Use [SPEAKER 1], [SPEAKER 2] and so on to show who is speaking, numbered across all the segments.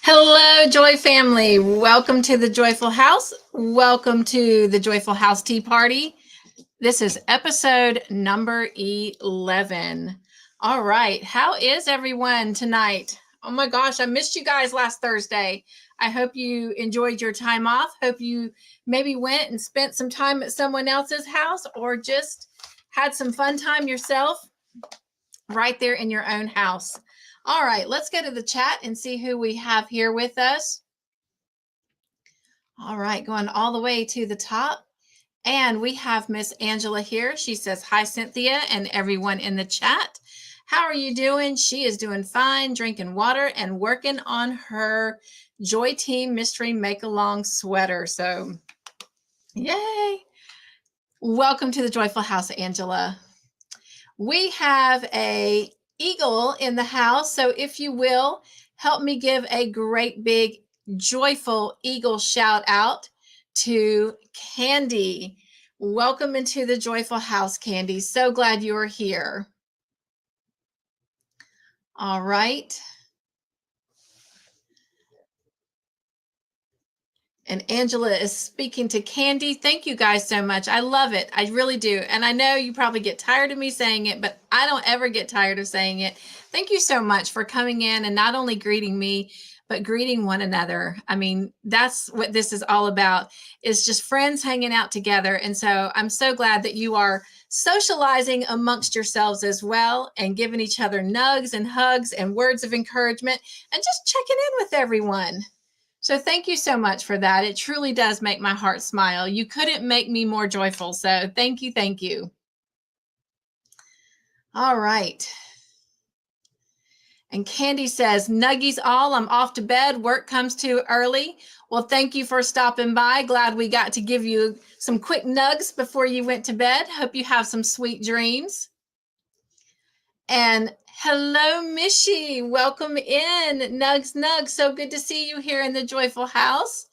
[SPEAKER 1] Hello, Joy family. Welcome to the Joyful House. Welcome to the Joyful House Tea Party. This is episode number 11. All right. How is everyone tonight? Oh my gosh, I missed you guys last Thursday. I hope you enjoyed your time off. Hope you maybe went and spent some time at someone else's house or just had some fun time yourself right there in your own house. All right, let's go to the chat and see who we have here with us. All right, going all the way to the top. And we have Miss Angela here. She says, hi, Cynthia, and everyone in the chat. How are you doing? She is doing fine, drinking water and working on her Joy Team Mystery Make-Along sweater. So, yay. Welcome to the Joyful House, Angela. We have a eagle in the house. So if you will, help me give a great big joyful eagle shout out to Candy. Welcome into the Joyful House, Candy. So glad you are here. All right. And Angela is speaking to Candy. Thank you guys so much. I love it. I really do. And I know you probably get tired of me saying it, but I don't ever get tired of saying it. Thank you so much for coming in and not only greeting me, but greeting one another. I mean, that's what this is all about, is just friends hanging out together. And so I'm so glad that you are socializing amongst yourselves as well and giving each other nugs and hugs and words of encouragement and just checking in with everyone. So thank you so much for that. It truly does make my heart smile. You couldn't make me more joyful. So thank you. Thank you. All right. And Candy says, nuggies all, I'm off to bed. Work comes too early. Well, thank you for stopping by. Glad we got to give you some quick nugs before you went to bed. Hope you have some sweet dreams. And hello, Mishy. Welcome in. Nugs. So good to see you here in the Joyful House.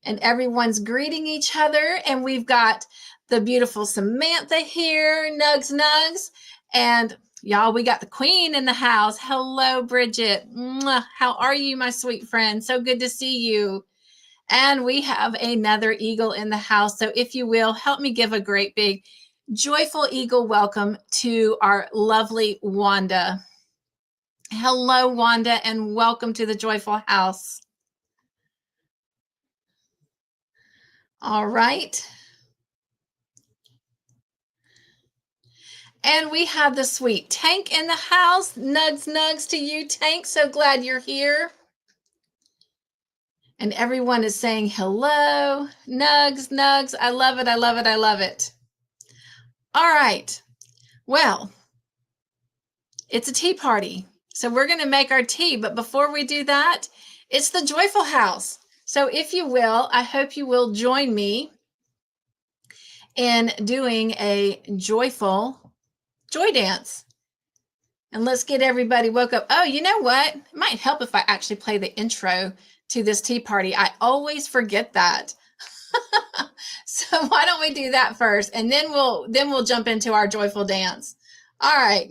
[SPEAKER 1] And everyone's greeting each other. And we've got the beautiful Samantha here. Nugs. And y'all, we got the Queen in the house. Hello, Bridget. Mwah. How are you, my sweet friend? So good to see you. And we have another eagle in the house. So if you will, help me give a great big joyful eagle welcome to our lovely Wanda. Hello, Wanda, and welcome to the Joyful House. All right. And we have the sweet Tank in the house. Nugs to you, Tank. So glad you're here. And everyone is saying hello. Nugs. I love it. All right. Well, it's a tea party. So we're going to make our tea. But before we do that, it's the Joyful House. So if you will, I hope you will join me in doing a joyful joy dance. And let's get everybody woke up. Oh, you know what? It might help if I actually play the intro to this tea party. I always forget that. So why don't we do that first, and then we'll jump into our joyful dance. All right.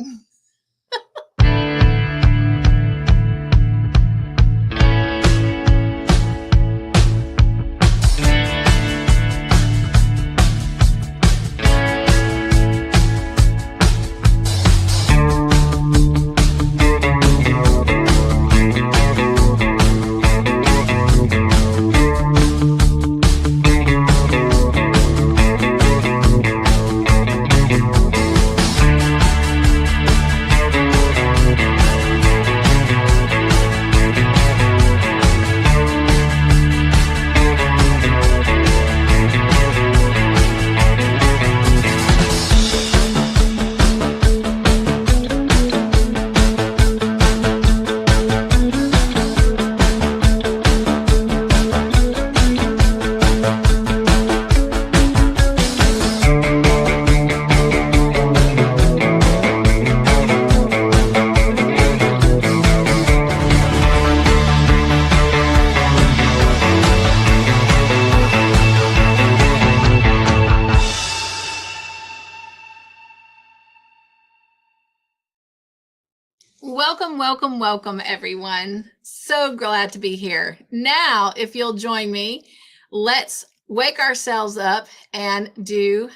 [SPEAKER 1] Welcome, welcome, welcome, everyone. So glad to be here. Now, if you'll join me, let's wake ourselves up and do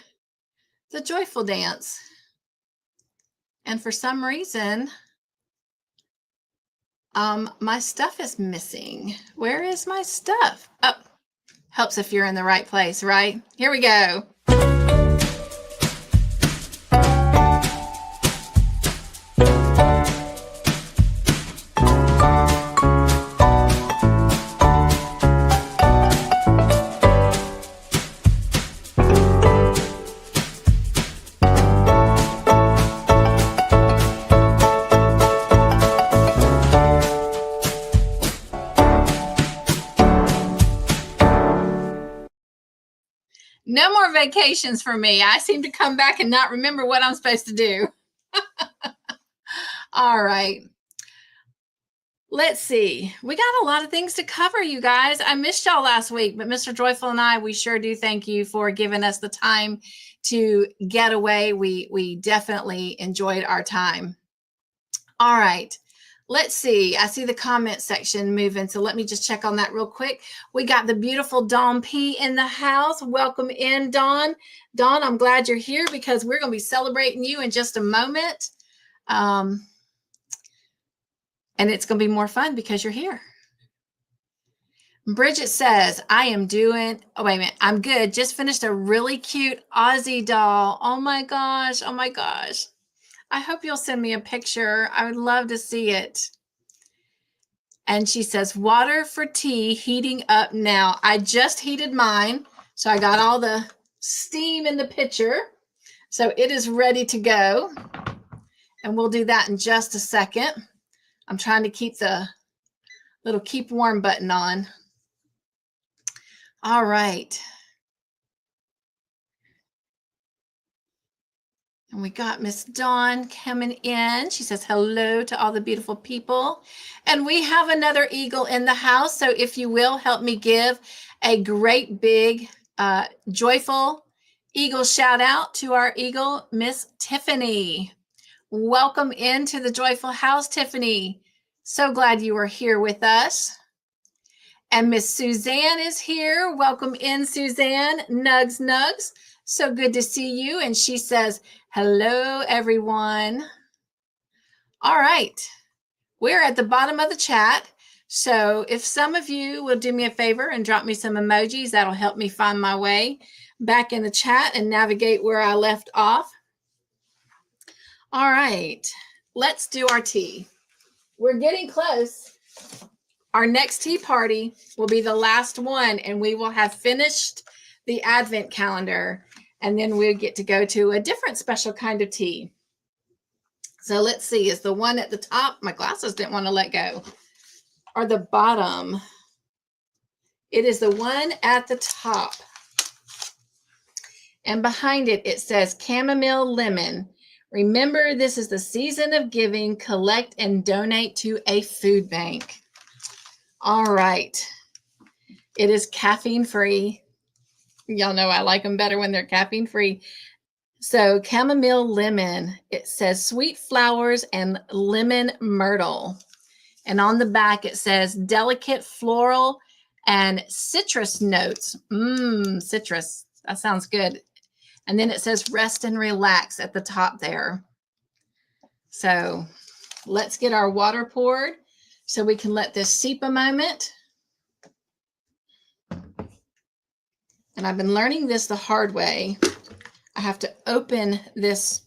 [SPEAKER 1] the joyful dance. And for some reason, my stuff is missing. Where is my stuff? Oh, helps if you're in the right place, right? Here we go. No more vacations for me. I seem to come back and not remember what I'm supposed to do. All right. Let's see. We got a lot of things to cover, you guys. I missed y'all last week, but Mr. Joyful and I, we sure do thank you for giving us the time to get away. We definitely enjoyed our time. All right. Let's see. I see the comment section moving, so let me just check on that real quick. We got the beautiful Dawn P in the house. Welcome in, Dawn. Dawn, I'm glad you're here because we're going to be celebrating you in just a moment. And it's going to be more fun because you're here. Bridget says, I am doing, oh, wait a minute. I'm good. Just finished a really cute Aussie doll. Oh my gosh. Oh my gosh. I hope you'll send me a picture. I would love to see it. And she says, water for tea heating up now. I just heated mine. So I got all the steam in the pitcher. So it is ready to go. And we'll do that in just a second. I'm trying to keep the little keep warm button on. All right. And we got Miss Dawn coming in. She says hello to all the beautiful people. And we have another eagle in the house. So if you will, help me give a great big joyful eagle shout out to our eagle, Miss Tiffany. Welcome into the joyful house, Tiffany. So glad you are here with us. And Miss Suzanne is here. Welcome in, Suzanne. Nugs, nugs. So good to see you. And she says, hello, everyone. All right. We're at the bottom of the chat. So if some of you will do me a favor and drop me some emojis, that'll help me find my way back in the chat and navigate where I left off. All right. Let's do our tea. We're getting close. Our next tea party will be the last one, and we will have finished the Advent calendar, and then we'll get to go to a different special kind of tea. So let's see, is the one at the top, my glasses didn't want to let go, or the bottom? It is the one at the top. And behind it, it says chamomile lemon. Remember, this is the season of giving. Collect and donate to a food bank. All right. It is caffeine free. Y'all know I like them better when they're caffeine free. So chamomile lemon, it says sweet flowers and lemon myrtle. And on the back, it says delicate floral and citrus notes. Citrus. That sounds good. And then it says rest and relax at the top there. So let's get our water poured so we can let this seep a moment. And I've been learning this the hard way. I have to open this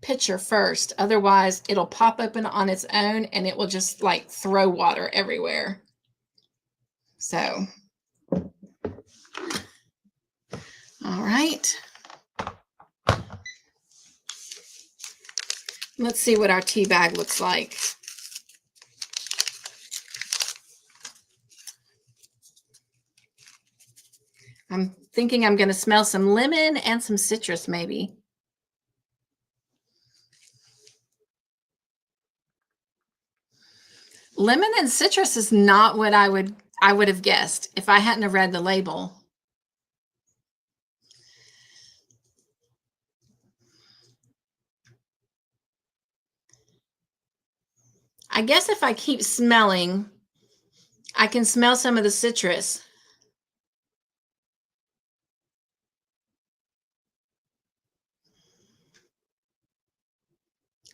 [SPEAKER 1] pitcher first. Otherwise, it'll pop open on its own and it will just like throw water everywhere. So, all right. Let's see what our tea bag looks like. I'm thinking I'm going to smell some lemon and some citrus maybe. Lemon and citrus is not what I would have guessed if I hadn't have read the label. I guess if I keep smelling, I can smell some of the citrus.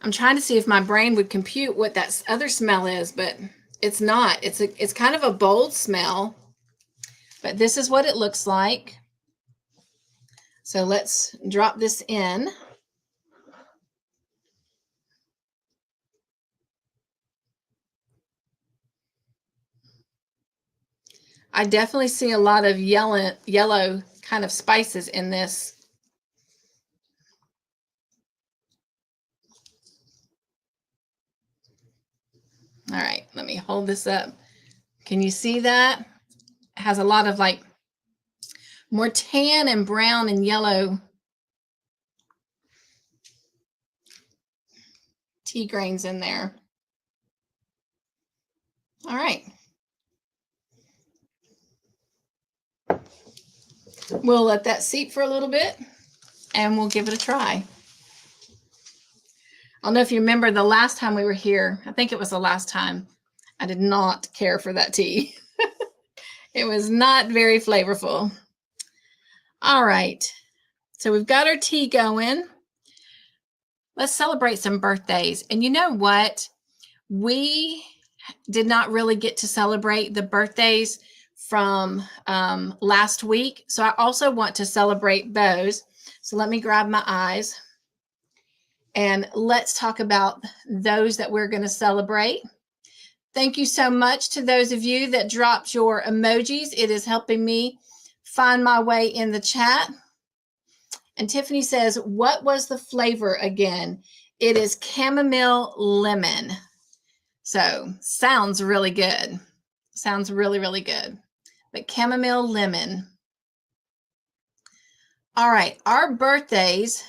[SPEAKER 1] I'm trying to see if my brain would compute what that other smell is, but it's not. It's kind of a bold smell, but this is what it looks like. So let's drop this in. I definitely see a lot of yellow kind of spices in this. All right, let me hold this up. Can you see that? It has a lot of like more tan and brown and yellow tea grains in there. All right. We'll let that seep for a little bit and we'll give it a try. I don't know if you remember the last time we were here. I think it was the last time. I did not care for that tea. It was not very flavorful. All right. So we've got our tea going. Let's celebrate some birthdays. And you know what? We did not really get to celebrate the birthdays from last week. So I also want to celebrate those. So let me grab my eyes and let's talk about those that we're going to celebrate. Thank you so much to those of you that dropped your emojis. It is helping me find my way in the chat. And Tiffany says, what was the flavor again? It is chamomile lemon. So sounds really good. Sounds really, really good. But chamomile lemon. All right, our birthdays.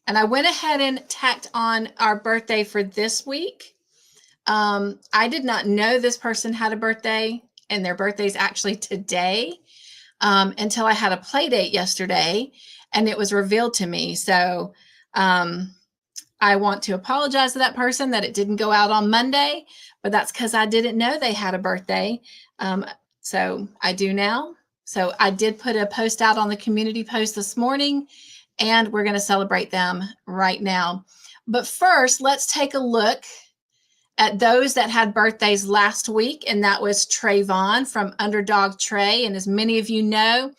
[SPEAKER 1] And I went ahead and tacked on our birthday for this week. I did not know this person had a birthday, and their birthday is actually today, until I had a play date yesterday, and it was revealed to me. So I want to apologize to that person that it didn't go out on Monday, but that's because I didn't know they had a birthday. So I do now. So I did put a post out on the community post this morning, and we're going to celebrate them right now. But first, let's take a look at those that had birthdays last week, and that was Trayvon from Underdog Trey. And as many of you know,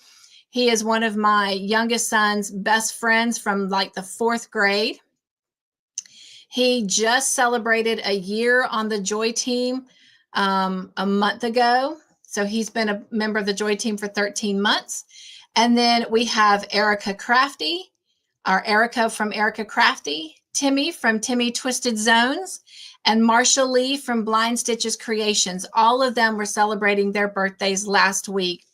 [SPEAKER 1] he is one of my youngest son's best friends from like the 4th grade. He just celebrated a year on the Joy Team a month ago. So he's been a member of the Joy Team for 13 months. And then we have Erica Crafty, or Erica from Erica Crafty, Timmy from Timmy Twisted Zones, and Marsha Lee from Blind Stitches Creations. All of them were celebrating their birthdays last week.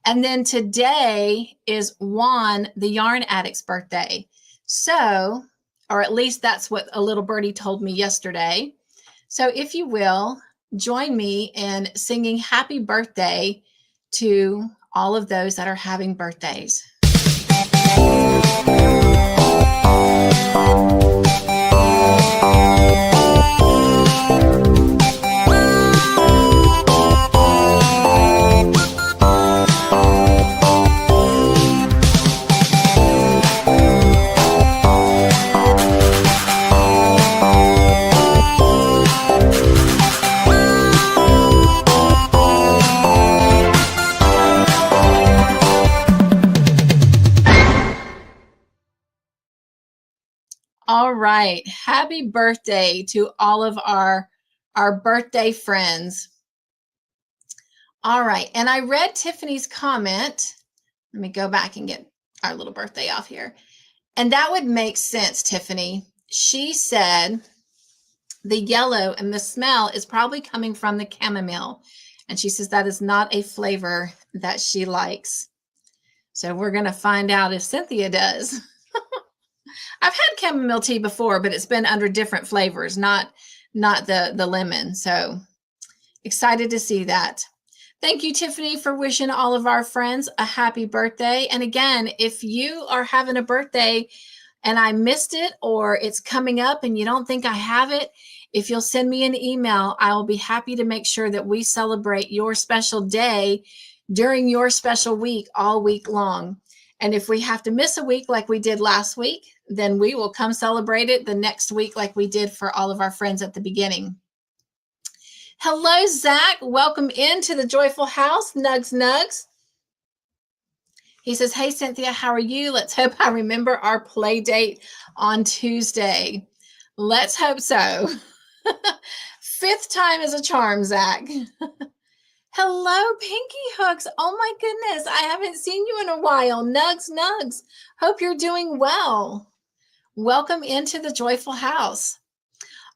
[SPEAKER 1] And then today is Juan, the Yarn Addict's birthday. So, or at least that's what a little birdie told me yesterday. So if you will, join me in singing happy birthday to all of those that are having birthdays. All right. Happy birthday to all of our birthday friends. All right. And I read Tiffany's comment. Let me go back and get our little birthday off here. And that would make sense, Tiffany. She said the yellow and the smell is probably coming from the chamomile. And she says that is not a flavor that she likes. So we're going to find out if Cynthia does. I've had chamomile tea before, but it's been under different flavors, not the lemon. So excited to see that. Thank you, Tiffany, for wishing all of our friends a happy birthday. And again, if you are having a birthday and I missed it, or it's coming up and you don't think I have it, if you'll send me an email, I will be happy to make sure that we celebrate your special day during your special week all week long. And if we have to miss a week like we did last week, then we will come celebrate it the next week like we did for all of our friends at the beginning. Hello, Zach. Welcome into the Joyful House. Nugs, nugs. He says, hey, Cynthia, how are you? Let's hope I remember our play date on Tuesday. Let's hope so. Fifth time is a charm, Zach. Hello, Pinky Hooks. Oh my goodness. I haven't seen you in a while. Nugs, nugs. Hope you're doing well. Welcome into the Joyful House.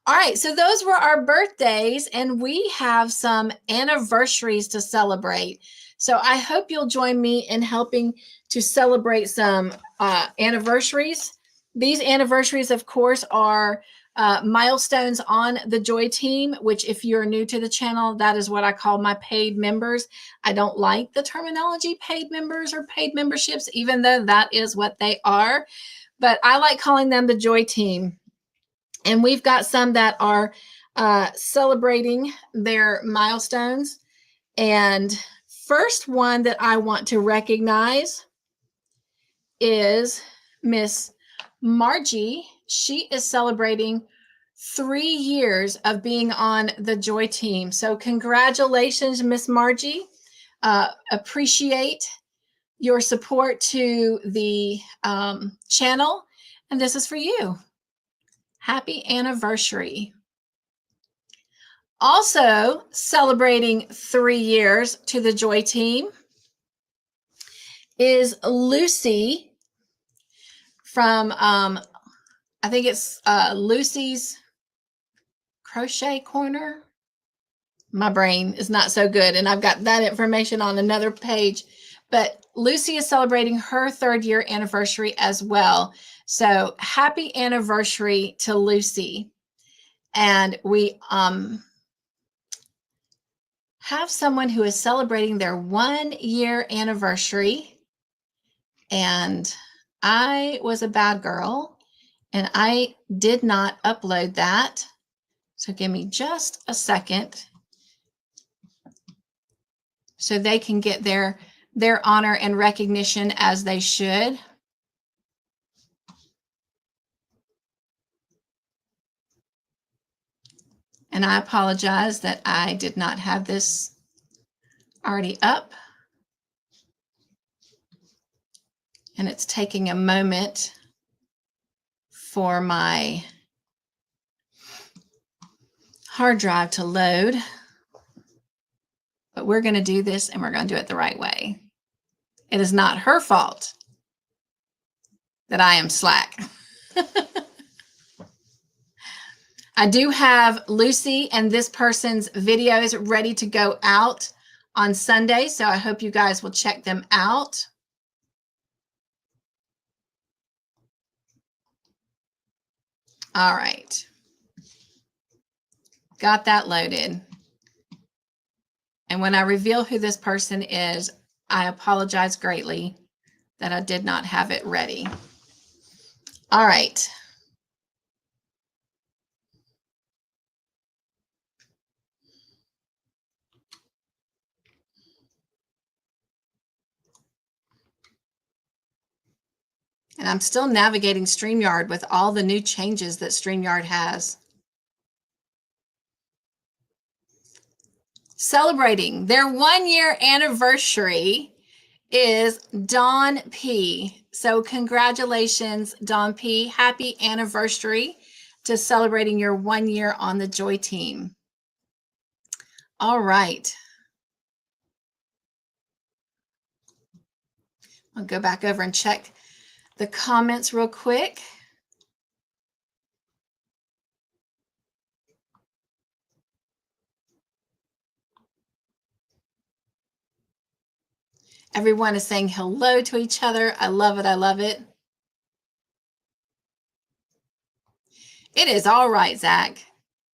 [SPEAKER 1] All right. So those were our birthdays, and we have some anniversaries to celebrate. So I hope you'll join me in helping to celebrate some anniversaries. These anniversaries, of course, are milestones on the Joy team, which if you're new to the channel, that is what I call my paid members. I don't like the terminology paid members or paid memberships, even though that is what they are. But I like calling them the Joy team. And we've got some that are celebrating their milestones. And first one that I want to recognize is Miss Margie. She is celebrating 3 years of being on the Joy team. So congratulations, Miss Margie. Appreciate your support to the channel. And this is for you. Happy anniversary. Also celebrating 3 years to the Joy team is Lucy from, I think it's Lucy's Crochet Corner. My brain is not so good, and I've got that information on another page. But Lucy is celebrating her 3rd year anniversary as well. So happy anniversary to Lucy. And we have someone who is celebrating their 1 year anniversary. And I was a bad girl, and I did not upload that. So give me just a second so they can get their honor and recognition as they should. And I apologize that I did not have this already up. And it's taking a moment for my hard drive to load. But we're going to do this, and we're going to do it the right way. It is not her fault that I am slack. I do have Lucy and this person's videos ready to go out on Sunday, so I hope you guys will check them out. All right. Got that loaded. And when I reveal who this person is, I apologize greatly that I did not have it ready. All right. And I'm still navigating StreamYard with all the new changes that StreamYard has. Celebrating their 1-year anniversary is Dawn P. So congratulations, Dawn P. Happy anniversary to celebrating your 1 year on the Joy team. All right. I'll go back over and check the comments real quick. Everyone is saying hello to each other. I love it. I love it. It is all right, Zach.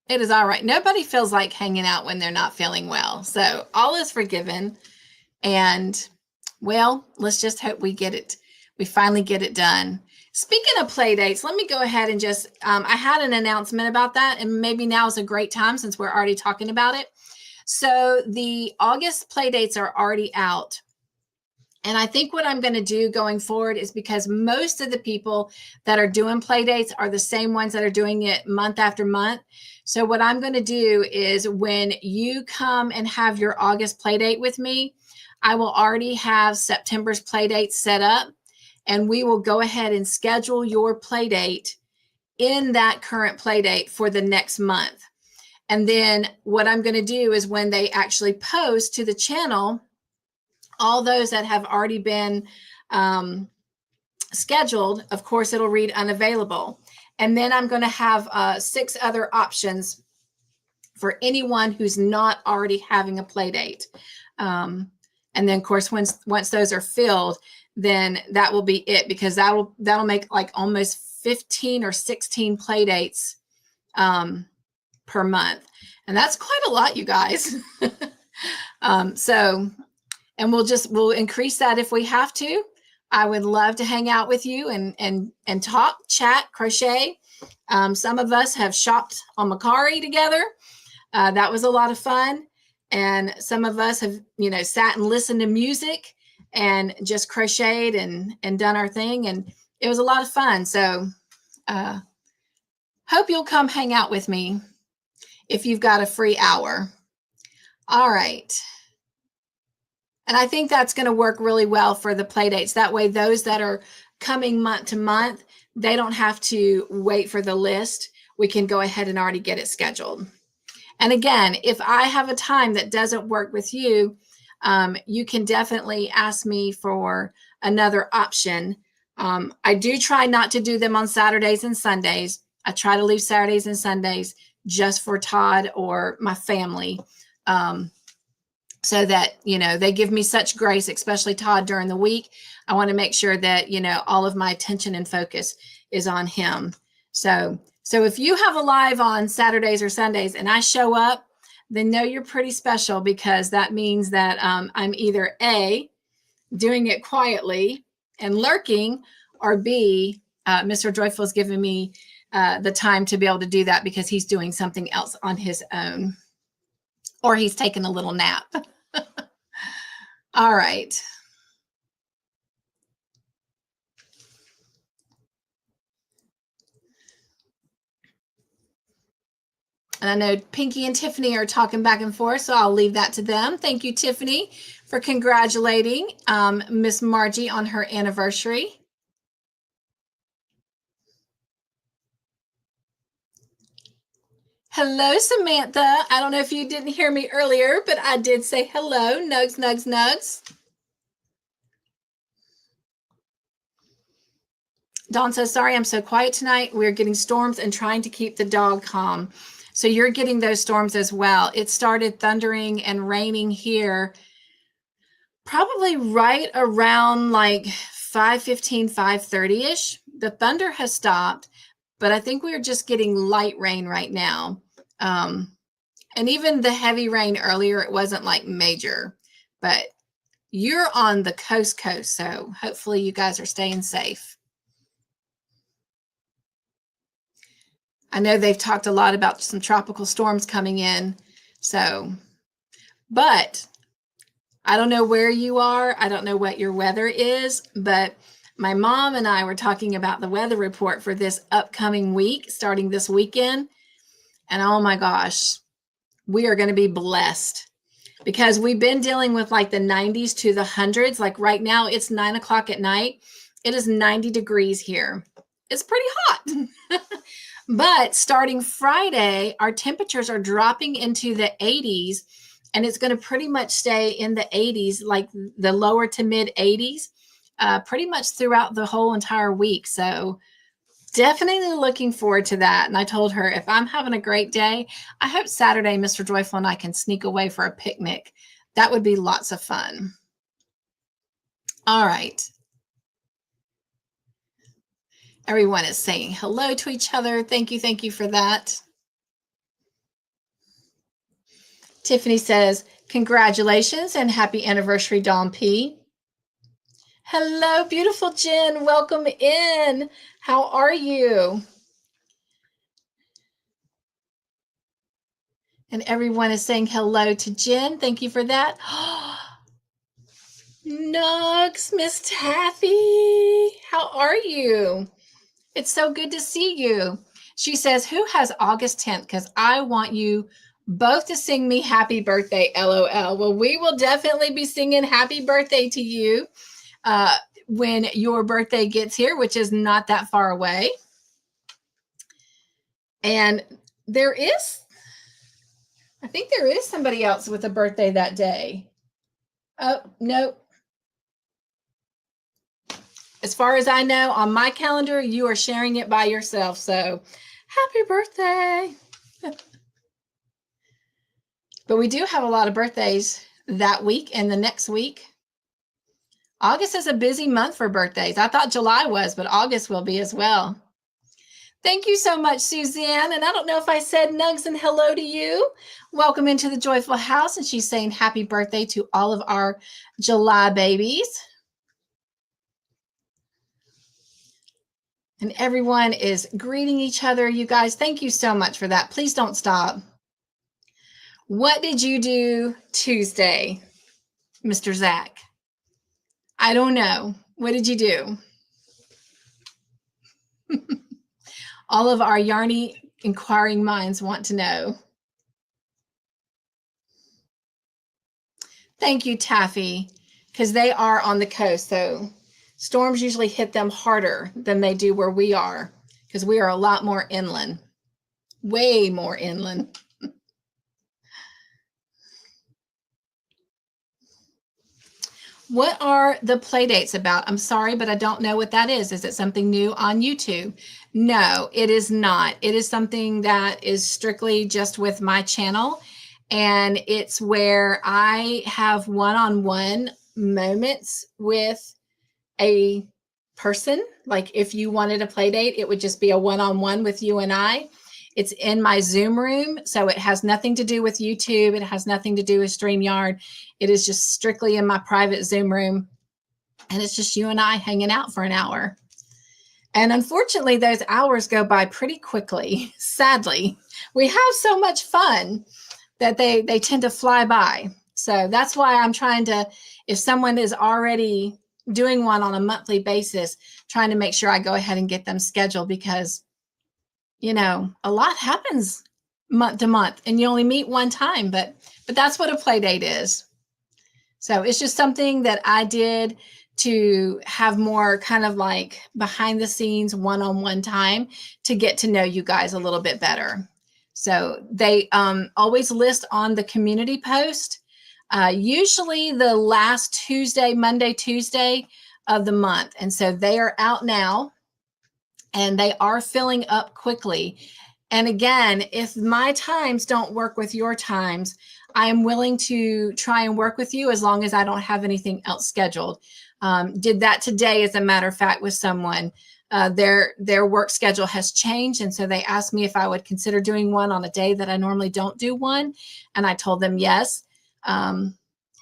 [SPEAKER 1] It is all right. Nobody feels like hanging out when they're not feeling well. So all is forgiven. And well, let's just hope we get it. We finally get it done. Speaking of play dates, let me go ahead and just, I had an announcement about that, and maybe now is a great time since we're already talking about it. So the August play dates are already out. And I think what I'm going to do going forward is, because most of the people that are doing play dates are the same ones that are doing it month after month. So what I'm going to do is, when you come and have your August play date with me, I will already have September's play date set up, and we will go ahead and schedule your play date in that current play date for the next month. And then what I'm going to do is, when they actually post to the channel, all those that have already been scheduled, of course, it'll read unavailable. And then I'm going to have 6 other options for anyone who's not already having a play date. And then, of course, once those are filled, then that will be it, because that'll make like almost 15 or 16 play dates per month. And that's quite a lot, you guys. And we'll increase that if we have to. I would love to hang out with you and talk, chat, crochet. Some of us have shopped on Macari together. That was a lot of fun. And some of us have, sat and listened to music and just crocheted and done our thing. And it was a lot of fun. So hope you'll come hang out with me if you've got a free hour. All right. And I think that's going to work really well for the play dates. That way, those that are coming month to month, they don't have to wait for the list. We can go ahead and already get it scheduled. And again, if I have a time that doesn't work with you, you can definitely ask me for another option. I do try not to do them on Saturdays and Sundays. I try to leave Saturdays and Sundays just for Todd or my family. So that, they give me such grace, especially Todd during the week. I want to make sure that, all of my attention and focus is on him. So if you have a live on Saturdays or Sundays and I show up, then know you're pretty special, because that means that I'm either A, doing it quietly and lurking, or B, Mr. Joyful has given me the time to be able to do that because he's doing something else on his own, or he's taking a little nap. All right. And I know Pinky and Tiffany are talking back and forth, so I'll leave that to them. Thank you, Tiffany, for congratulating Miss Margie on her anniversary. Hello, Samantha. I don't know if you didn't hear me earlier, but I did say hello. Nugs, nugs, nugs. Dawn says, sorry, I'm so quiet tonight. We're getting storms and trying to keep the dog calm. So you're getting those storms as well. It started thundering and raining here probably right around like 5:15, 5:30-ish. The thunder has stopped, but I think we're just getting light rain right now. And even the heavy rain earlier, it wasn't like major, but You're on the coast, so hopefully you guys are staying safe. I know they've talked a lot about some tropical storms coming in, but I don't know where you are. I don't know what your weather is, but my mom and I were talking about the weather report for this upcoming week, starting this weekend. And oh my gosh, we are going to be blessed because we've been dealing with like the 90s to the hundreds. Like right now, it's 9 o'clock at night. It is 90 degrees here. It's pretty hot. But starting Friday, our temperatures are dropping into the 80s, and it's going to pretty much stay in the 80s, like the lower to mid 80s, pretty much throughout the whole entire week. So definitely looking forward to that. And I told her, if I'm having a great day, I hope Saturday, Mr. Joyful and I can sneak away for a picnic. That would be lots of fun. All right. Everyone is saying hello to each other. Thank you for that. Tiffany says, congratulations and happy anniversary, Dawn P. Hello, beautiful Jen. Welcome in. How are you? And everyone is saying hello to Jen. Thank you for that. Nugs, Miss Taffy. How are you? It's so good to see you. She says, who has August 10th? Because I want you both to sing me happy birthday, LOL. Well, we will definitely be singing happy birthday to you when your birthday gets here, which is not that far away. And I think there is somebody else with a birthday that day. Oh, no. As far as I know, on my calendar, you are sharing it by yourself. So happy birthday. But we do have a lot of birthdays that week and the next week. August is a busy month for birthdays. I thought July was, but August will be as well. Thank you so much, Suzanne. And I don't know if I said nugs and hello to you. Welcome into the Joyful House. And she's saying happy birthday to all of our July babies. And everyone is greeting each other. You guys, thank you so much for that. Please don't stop. What did you do Tuesday, Mr. Zach? I don't know. What did you do? All of our yarny inquiring minds want to know. Thank you, Taffy, because they are on the coast. So storms usually hit them harder than they do where we are, because we are a lot more inland, way more inland. What are the play dates about? I'm sorry, but I don't know what that is. Is it something new on YouTube? No, it is not. It is something that is strictly just with my channel. And it's where I have one-on-one moments with a person. Like if you wanted a play date, it would just be a one-on-one with you and I. It's in my Zoom room, so it has nothing to do with YouTube. It has nothing to do with StreamYard. It is just strictly in my private Zoom room, and it's just you and I hanging out for an hour. And unfortunately, those hours go by pretty quickly. Sadly, we have so much fun that they tend to fly by. So that's why I'm trying to, if someone is already doing one on a monthly basis, trying to make sure I go ahead and get them scheduled, because you know, a lot happens month to month and you only meet one time, but that's what a play date is. So it's just something that I did to have more kind of like behind the scenes one-on-one time to get to know you guys a little bit better. So they always list on the community post, usually the last Tuesday, Monday, Tuesday of the month. And so they are out now. And they are filling up quickly. And again, if my times don't work with your times, I am willing to try and work with you as long as I don't have anything else scheduled. Did that today, as a matter of fact, with someone. Their work schedule has changed. And so they asked me if I would consider doing one on a day that I normally don't do one. And I told them yes. And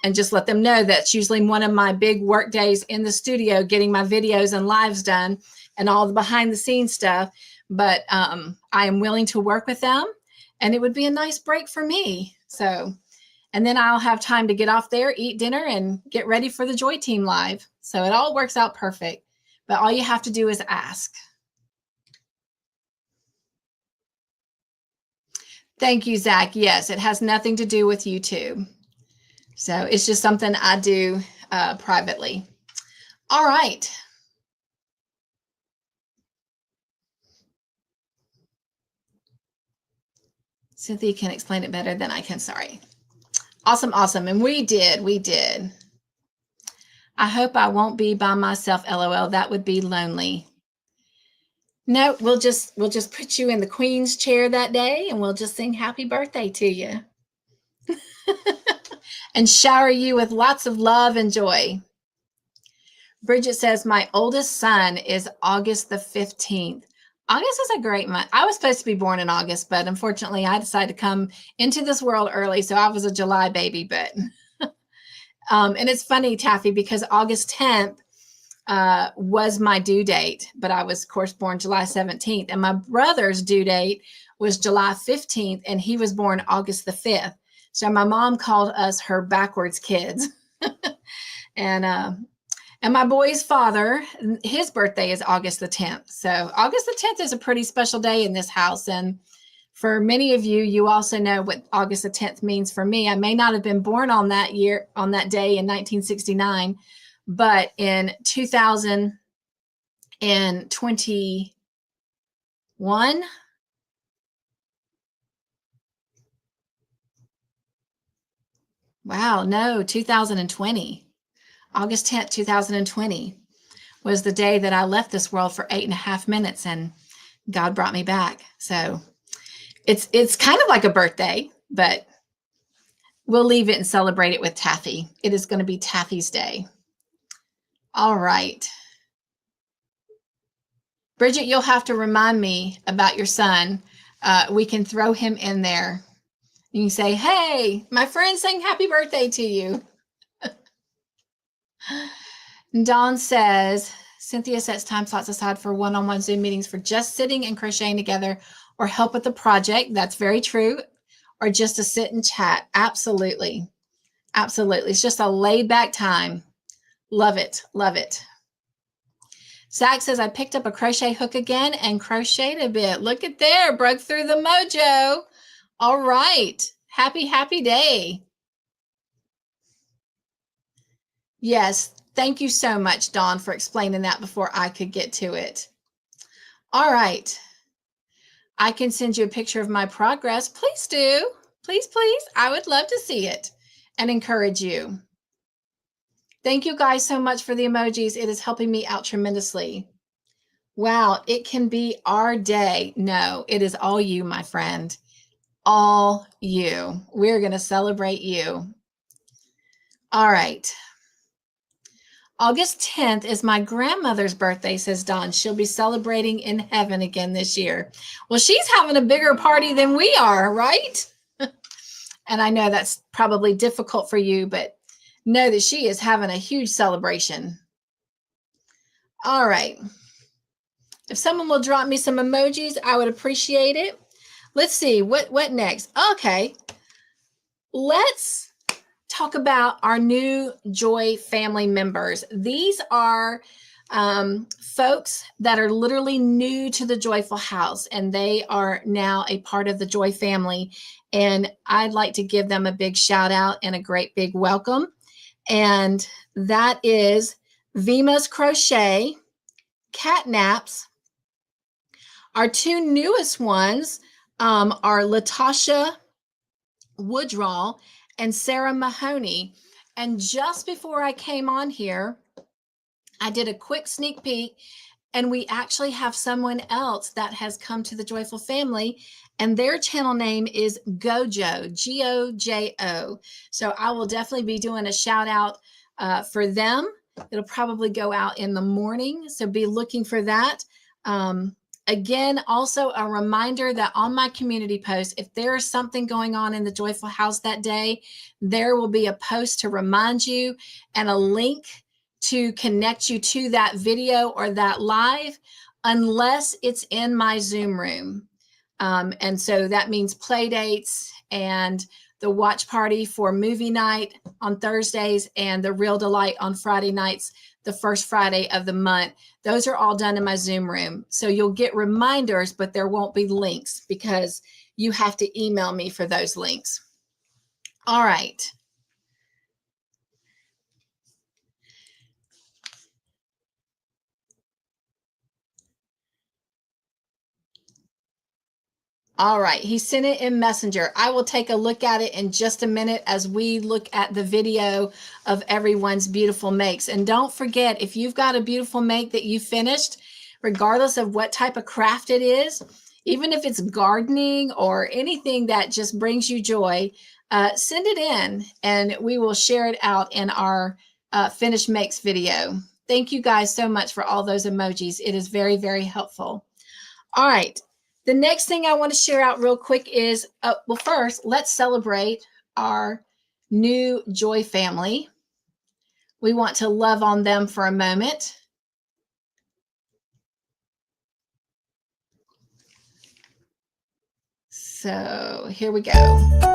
[SPEAKER 1] and just let them know that's usually one of my big work days in the studio, getting my videos and lives done and all the behind the scenes stuff. But I am willing to work with them, and it would be a nice break for me. So, and then I'll have time to get off there, eat dinner, and get ready for the Joy Team Live. So it all works out perfect. But all you have to do is ask. Thank you, Zach. Yes, it has nothing to do with YouTube. So it's just something I do privately. All right. Cynthia can explain it better than I can. Sorry. Awesome, awesome. And we did. I hope I won't be by myself, LOL. That would be lonely. No, we'll just put you in the Queen's chair that day, and we'll just sing happy birthday to you. And shower you with lots of love and joy. Bridget says, my oldest son is August the 15th. August is a great month. I was supposed to be born in August, but unfortunately I decided to come into this world early. So I was a July baby, but, and it's funny, Taffy, because August 10th was my due date, but I was of course born July 17th, and my brother's due date was July 15th, and he was born August the 5th. So my mom called us her backwards kids. And my boy's father, his birthday is August the 10th. So August the 10th is a pretty special day in this house. And for many of you, you also know what August the 10th means for me. I may not have been born on that day in 1969, but in 2021, wow, no, 2020. August 10th, 2020 was the day that I left this world for 8.5 minutes, and God brought me back. So it's kind of like a birthday, but we'll leave it and celebrate it with Taffy. It is going to be Taffy's day. All right. Bridget, you'll have to remind me about your son. We can throw him in there. You can say, hey, my friend sang happy birthday to you. Dawn says, Cynthia sets time slots aside for one-on-one Zoom meetings for just sitting and crocheting together or help with the project. That's very true. Or just to sit and chat. Absolutely. Absolutely. It's just a laid back time. Love it. Love it. Zach says, I picked up a crochet hook again and crocheted a bit. Look at there. Broke through the mojo. All right. Happy, happy day. Yes. Thank you so much, Dawn, for explaining that before I could get to it. All right. I can send you a picture of my progress. Please do. Please, please. I would love to see it and encourage you. Thank you guys so much for the emojis. It is helping me out tremendously. Wow, it can be our day. No, it is all you, my friend. All you. We're going to celebrate you. All right. August 10th is my grandmother's birthday, says Dawn. She'll be celebrating in heaven again this year. Well, she's having a bigger party than we are, right? And I know that's probably difficult for you, but know that she is having a huge celebration. All right. If someone will drop me some emojis, I would appreciate it. Let's see, what next? Okay. Let's talk about our new Joy family members. These are folks that are literally new to the Joyful House, and they are now a part of the Joy family. And I'd like to give them a big shout out and a great big welcome. And that is Vima's Crochet, Catnaps. Our two newest ones are Latasha Woodrow and Sarah Mahoney. And just before I came on here, I did a quick sneak peek, and we actually have someone else that has come to the Joyful family, and their channel name is Gojo, Gojo. So I will definitely be doing a shout out for them. It'll probably go out in the morning, so be looking for that. Again, also a reminder that on my community post, if there is something going on in the Joyful House that day, there will be a post to remind you and a link to connect you to that video or that live, unless it's in my Zoom room. And so that means play dates and the watch party for movie night on Thursdays and the Real Delight on Friday nights, the first Friday of the month. Those are all done in my Zoom room. So you'll get reminders, but there won't be links because you have to email me for those links. All right. All right, he sent it in Messenger. I will take a look at it in just a minute as we look at the video of everyone's beautiful makes. And don't forget, if you've got a beautiful make that you finished, regardless of what type of craft it is, even if it's gardening or anything that just brings you joy, send it in and we will share it out in our finished makes video. Thank you guys so much for all those emojis. It is very, very helpful. All right. The next thing I want to share out real quick is, well, first, let's celebrate our new Joy family. We want to love on them for a moment. So here we go.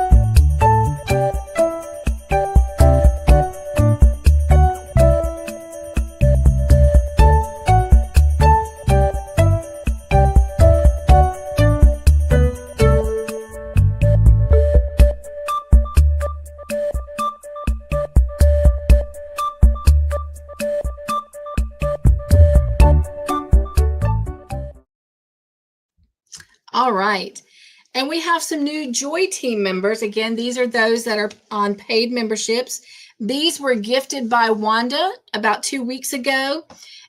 [SPEAKER 1] All right. And we have some new Joy Team members. Again, these are those that are on paid memberships. These were gifted by Wanda about 2 weeks ago.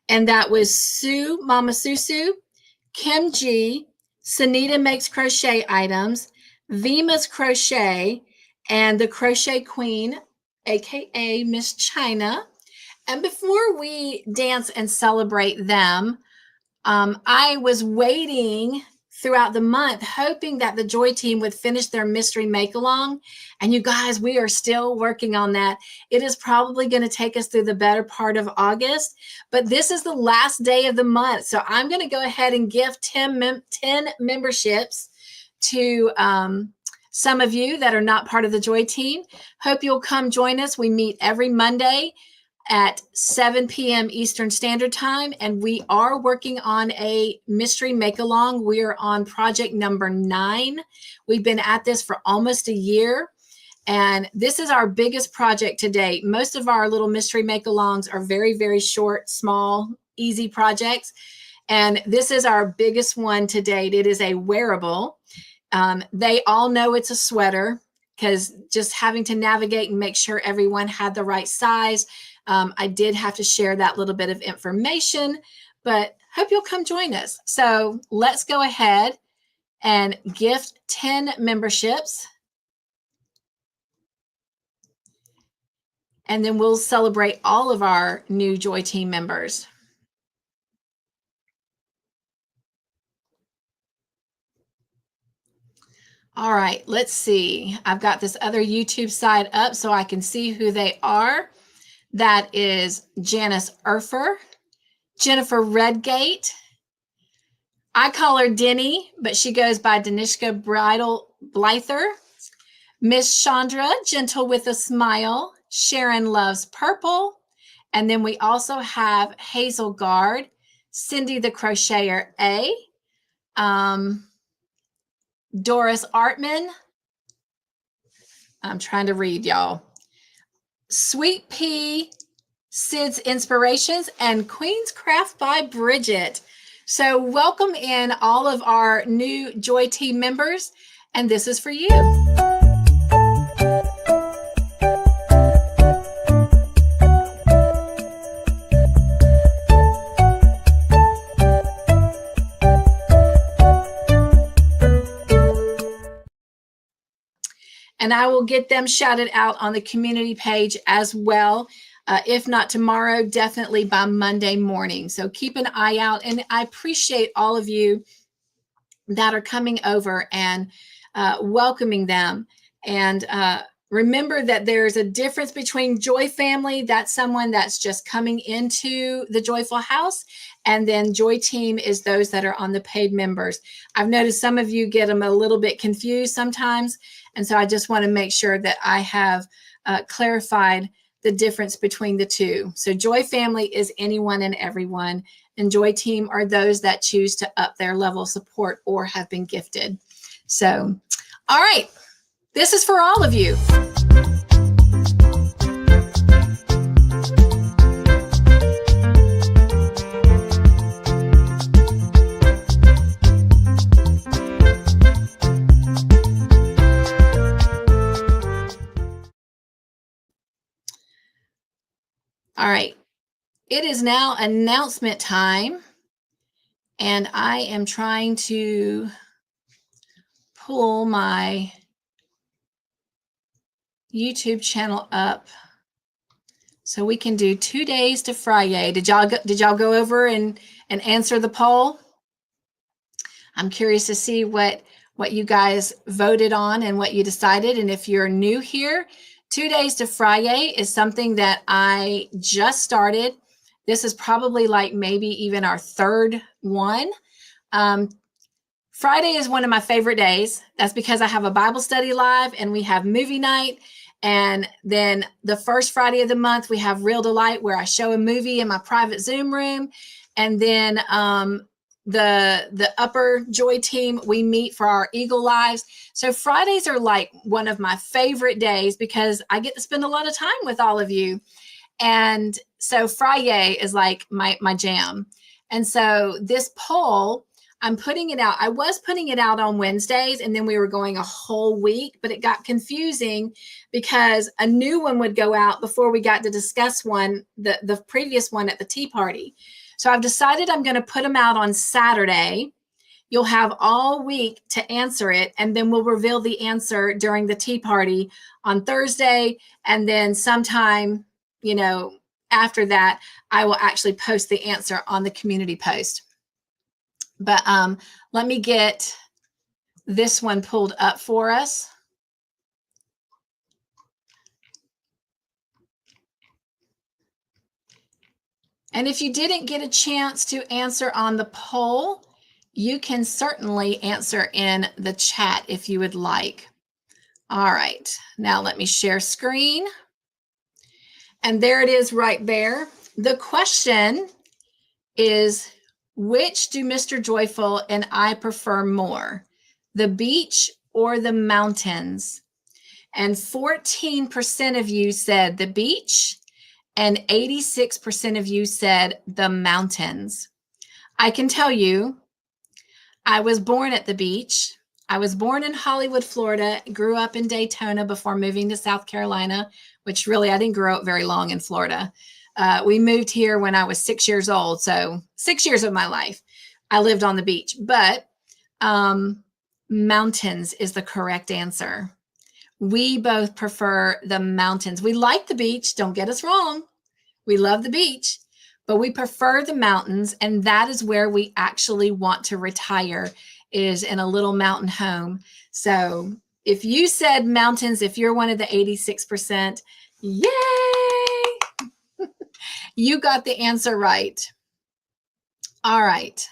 [SPEAKER 1] And that was Sue, Mama Susu, Kim G, Sunita Makes Crochet Items, Vima's Crochet, and the Crochet Queen, aka Miss China. And before we dance and celebrate them, I was waiting throughout the month, hoping that the Joy Team would finish their mystery make-along. And you guys, we are still working on that. It is probably going to take us through the better part of August, but this is the last day of the month. So I'm going to go ahead and give 10 memberships to some of you that are not part of the Joy Team. Hope you'll come join us. We meet every Monday at 7 p.m. Eastern Standard Time, and we are working on a mystery make-along. We are on project number 9. We've been at this for almost a year, and this is our biggest project to date. Most of our little mystery make-alongs are very, very short, small, easy projects, and this is our biggest one to date. It is a wearable. They all know it's a sweater because just having to navigate and make sure everyone had the right size. I did have to share that little bit of information, but hope you'll come join us. So let's go ahead and gift 10 memberships. And then we'll celebrate all of our new Joy Team members. All right, let's see. I've got this other YouTube side up so I can see who they are. That is Janice Urfer, Jennifer Redgate. I call her Denny, but she goes by Danishka Bridal Blyther. Miss Chandra, Gentle with a Smile. Sharon Loves Purple. And then we also have Hazel Guard, Cindy the Crocheter A, Doris Artman. I'm trying to read, y'all. Sweet Pea, Sid's Inspirations, and Queen's Craft by Bridget. So welcome in all of our new Joy Team members, and this is for you. And I will get them shouted out on the community page as well. If not tomorrow, definitely by Monday morning. So keep an eye out. And I appreciate all of you that are coming over and welcoming them. And remember that there's a difference between Joy Family. That's someone that's just coming into the Joyful House. And then Joy Team is those that are on the paid members. I've noticed some of you get them a little bit confused sometimes. And so I just want to make sure that I have clarified the difference between the two. So Joy Family is anyone and everyone. And Joy Team are those that choose to up their level of support or have been gifted. So, all right, this is for all of you. All right, it is now announcement time, and I am trying to pull my YouTube channel up so we can do 2 days to Friday. Did y'all go over and answer the poll? I'm curious to see what you guys voted on and what you decided. And if you're new here, 2 days to Friday is something that I just started. This is probably like maybe even our third one. Friday is one of my favorite days. That's because I have a Bible study live and we have movie night. And then the first Friday of the month, we have Real Delight, where I show a movie in my private Zoom room. And then the upper Joy Team, we meet for our Eagle Lives. So Fridays are like one of my favorite days because I get to spend a lot of time with all of you. And so Friday is like my jam. And so this poll, I'm putting it out. I was putting it out on Wednesdays, and then we were going a whole week, but it got confusing because a new one would go out before we got to discuss the previous one at the tea party. So I've decided I'm going to put them out on Saturday. You'll have all week to answer it, and then we'll reveal the answer during the tea party on Thursday. And then sometime, after that, I will actually post the answer on the community post. But let me get this one pulled up for us. And if you didn't get a chance to answer on the poll, you can certainly answer in the chat if you would like. All right, now let me share screen. And there it is right there. The question is, which do Mr. Joyful and I prefer more, the beach or the mountains? And 14% of you said the beach, and 86% of you said the mountains. I can tell you, I was born at the beach. I was born in Hollywood, Florida, grew up in Daytona before moving to South Carolina, which really, I didn't grow up very long in Florida. We moved here when I was 6 years old. So 6 years of my life, I lived on the beach. But mountains is the correct answer. We both prefer the mountains. We like the beach. Don't get us wrong. We love the beach, but we prefer the mountains. And that is where we actually want to retire, is in a little mountain home. So if you said mountains, if you're one of the 86%, yay! You got the answer right. All right.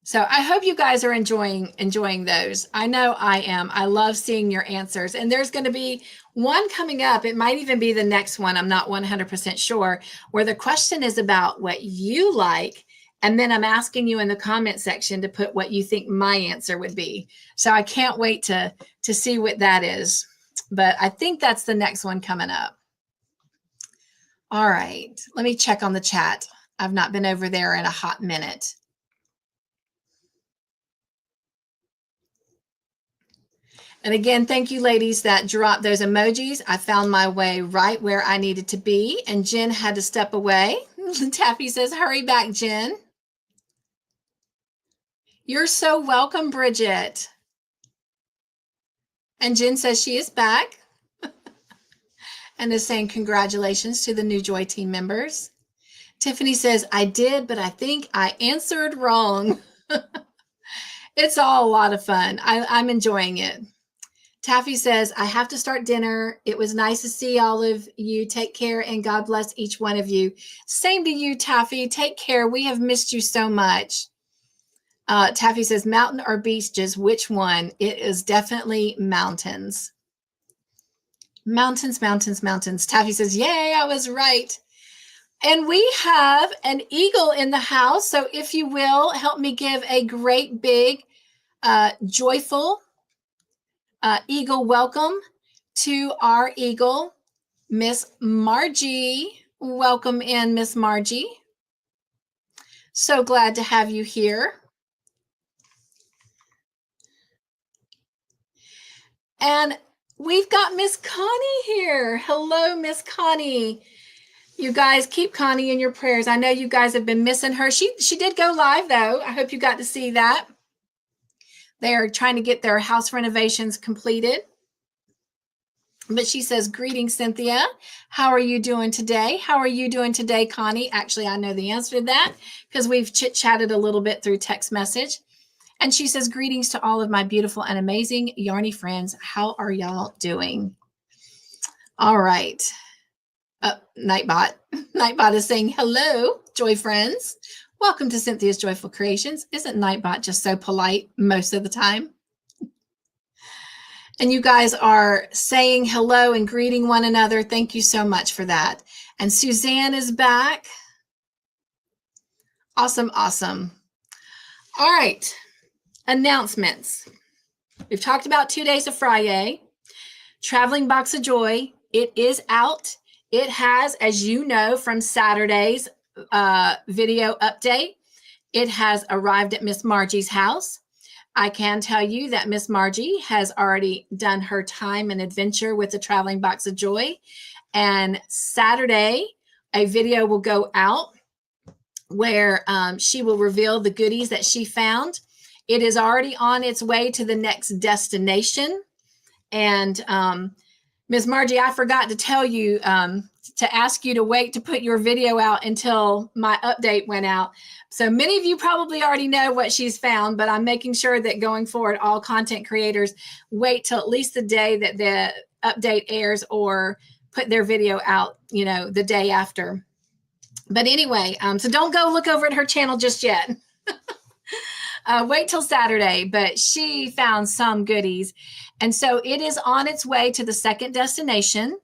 [SPEAKER 1] So I hope you guys are enjoying those. I know I am. I love seeing your answers. And there's going to be one coming up. It might even be the next one. I'm not 100% sure, where the question is about what you like. And then I'm asking you in the comment section to put what you think my answer would be. So I can't wait to see what that is. But I think that's the next one coming up. All right. Let me check on the chat. I've not been over there in a hot minute. And again, thank you, ladies, that dropped those emojis. I found my way right where I needed to be, and Jen had to step away. Taffy says, hurry back, Jen. You're so welcome, Bridget. And Jen says she is back. and is saying congratulations to the new Joy team members. Tiffany says, I did, but I think I answered wrong. It's all a lot of fun. I'm enjoying it. Taffy says, I have to start dinner. It was nice to see all of you. Take care and God bless each one of you. Same to you, Taffy. Take care. We have missed you so much. Taffy says, mountain or beach, just which one? It is definitely mountains. Mountains, mountains, mountains. Taffy says, yay, I was right. And we have an eagle in the house. So if you will, help me give a great big joyful eagle welcome to our eagle, Miss Margie. Welcome in, Miss Margie. So glad to have you here. And we've got Miss Connie here. Hello, Miss Connie. You guys keep Connie in your prayers. I know you guys have been missing her. She did go live, though. I hope you got to see that. They're trying to get their house renovations completed. But she says, greetings, Cynthia. How are you doing today? How are you doing today, Connie? Actually, I know the answer to that because we've chit-chatted a little bit through text message. And she says, greetings to all of my beautiful and amazing Yarny friends. How are y'all doing? All right. Nightbot. Nightbot is saying, hello, Joy friends. Welcome to Cynthia's Joyful Creations. Isn't Nightbot just so polite most of the time? And you guys are saying hello and greeting one another. Thank you so much for that. And Suzanne is back. Awesome, awesome. All right. Announcements. We've talked about 2 days of Friday. Traveling Box of Joy. It is out. It has, as you know, from Saturday's video update, it has arrived at Miss Margie's house. I can tell you that Miss Margie has already done her time and adventure with the Traveling Box of Joy. And Saturday, a video will go out where she will reveal the goodies that she found. It is already on its way to the next destination. And Ms. Margie, I forgot to tell you to ask you to wait to put your video out until my update went out. So many of you probably already know what she's found, but I'm making sure that going forward, all content creators wait till at least the day that the update airs or put their video out, you know, the day after. But anyway, so don't go look over at her channel just yet. Wait till Saturday, but she found some goodies. And so it is on its way to the second destination.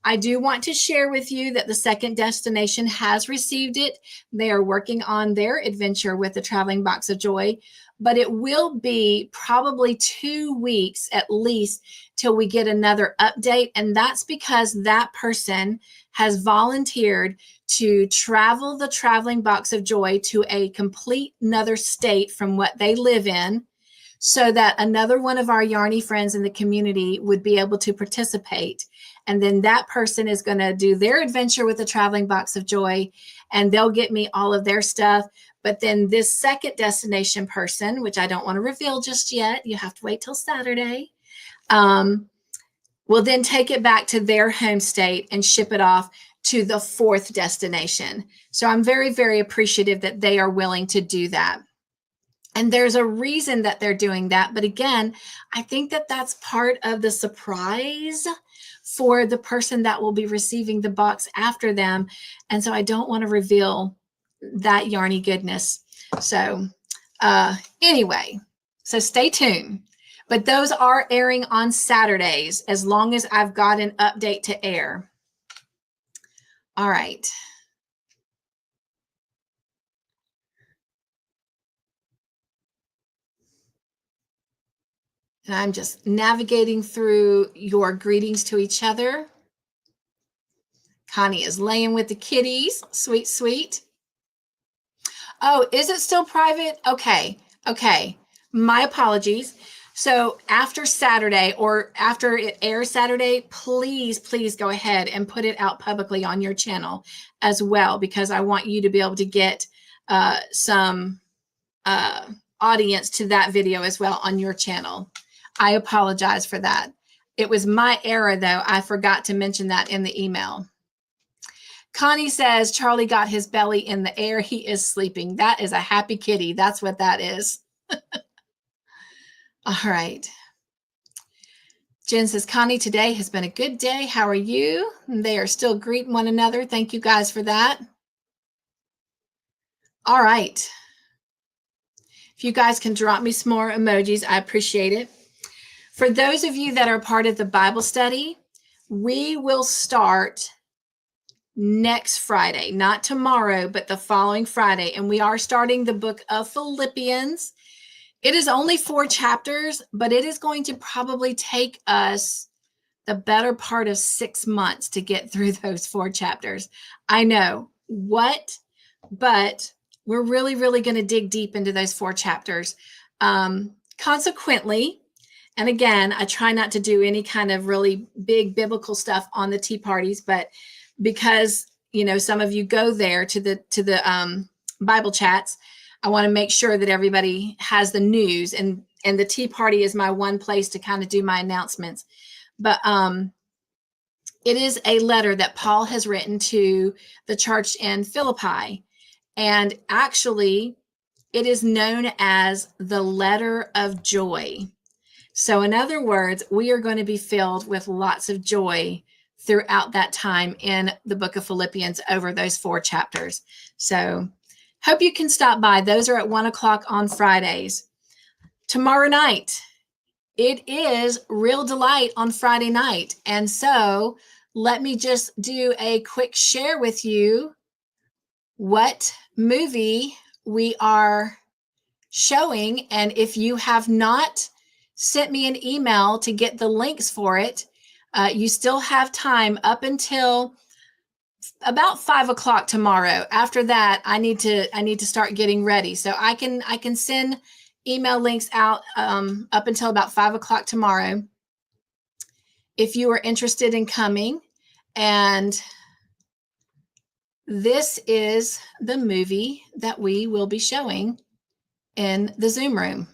[SPEAKER 1] I do want to share with you that the second destination has received it. They are working on their adventure with the Traveling Box of Joy, but it will be probably 2 weeks at least till we get another update. And that's because that person has volunteered to travel the Traveling Box of Joy to a complete another state from what they live in, so that another one of our Yarny friends in the community would be able to participate. And then that person is going to do their adventure with the Traveling Box of Joy, and they'll get me all of their stuff. But then this second destination person, which I don't want to reveal just yet, you have to wait till Saturday, will then take it back to their home state and ship it off to the fourth destination. So I'm very, very appreciative that they are willing to do that. And there's a reason that they're doing that. But again, I think that that's part of the surprise for the person that will be receiving the box after them. And so I don't want to reveal that yarny goodness. So anyway, so stay tuned. But those are airing on Saturdays as long as I've got an update to air. All right. And I'm just navigating through your greetings to each other. Connie is laying with the kitties. Sweet, sweet. Oh, is it still private? Okay. Okay. My apologies. So after Saturday, or after it airs Saturday, please, please go ahead and put it out publicly on your channel as well, because I want you to be able to get some audience to that video as well on your channel. I apologize for that. It was my error, though. I forgot to mention that in the email. Connie says Charlie got his belly in the air. He is sleeping. That is a happy kitty. That's what that is. All right. Jen says, Connie, today has been a good day. How are you? And they are still greeting one another. Thank you guys for that. All right. If you guys can drop me some more emojis, I appreciate it. For those of you that are part of the Bible study, we will start next Friday, not tomorrow, but the following Friday. And we are starting the book of Philippians. It is only 4 chapters, but it is going to probably take us the better part of 6 months to get through those 4 chapters. I know what, but we're really, really going to dig deep into those 4 chapters. Consequently, and again, I try not to do any kind of really big biblical stuff on the tea parties, but because, some of you go there to the Bible chats, I want to make sure that everybody has the news, and the tea party is my one place to kind of do my announcements. But it is a letter that Paul has written to the church in Philippi. And actually, it is known as the letter of joy. So in other words, we are going to be filled with lots of joy throughout that time in the book of Philippians over those 4 chapters. So hope you can stop by. Those are at 1:00 on Fridays. Tomorrow night, it is Real Delight on Friday night. And so let me just do a quick share with you what movie we are showing. And if you have not sent me an email to get the links for it, you still have time up until about 5:00 tomorrow. After that, I need to start getting ready. So I can send email links out up until about 5:00 tomorrow if you are interested in coming. And this is the movie that we will be showing in the Zoom room.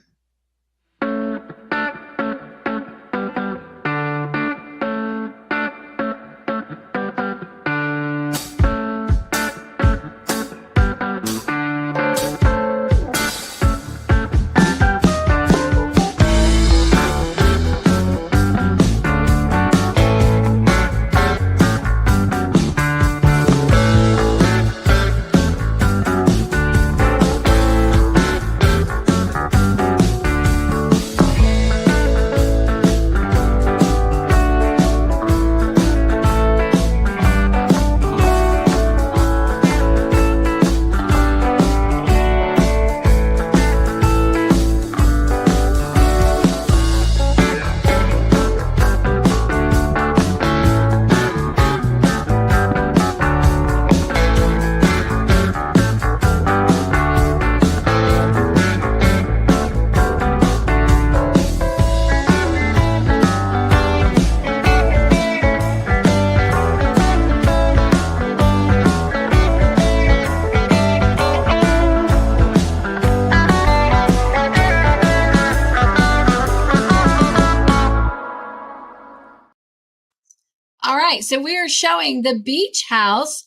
[SPEAKER 1] So we are showing the beach house,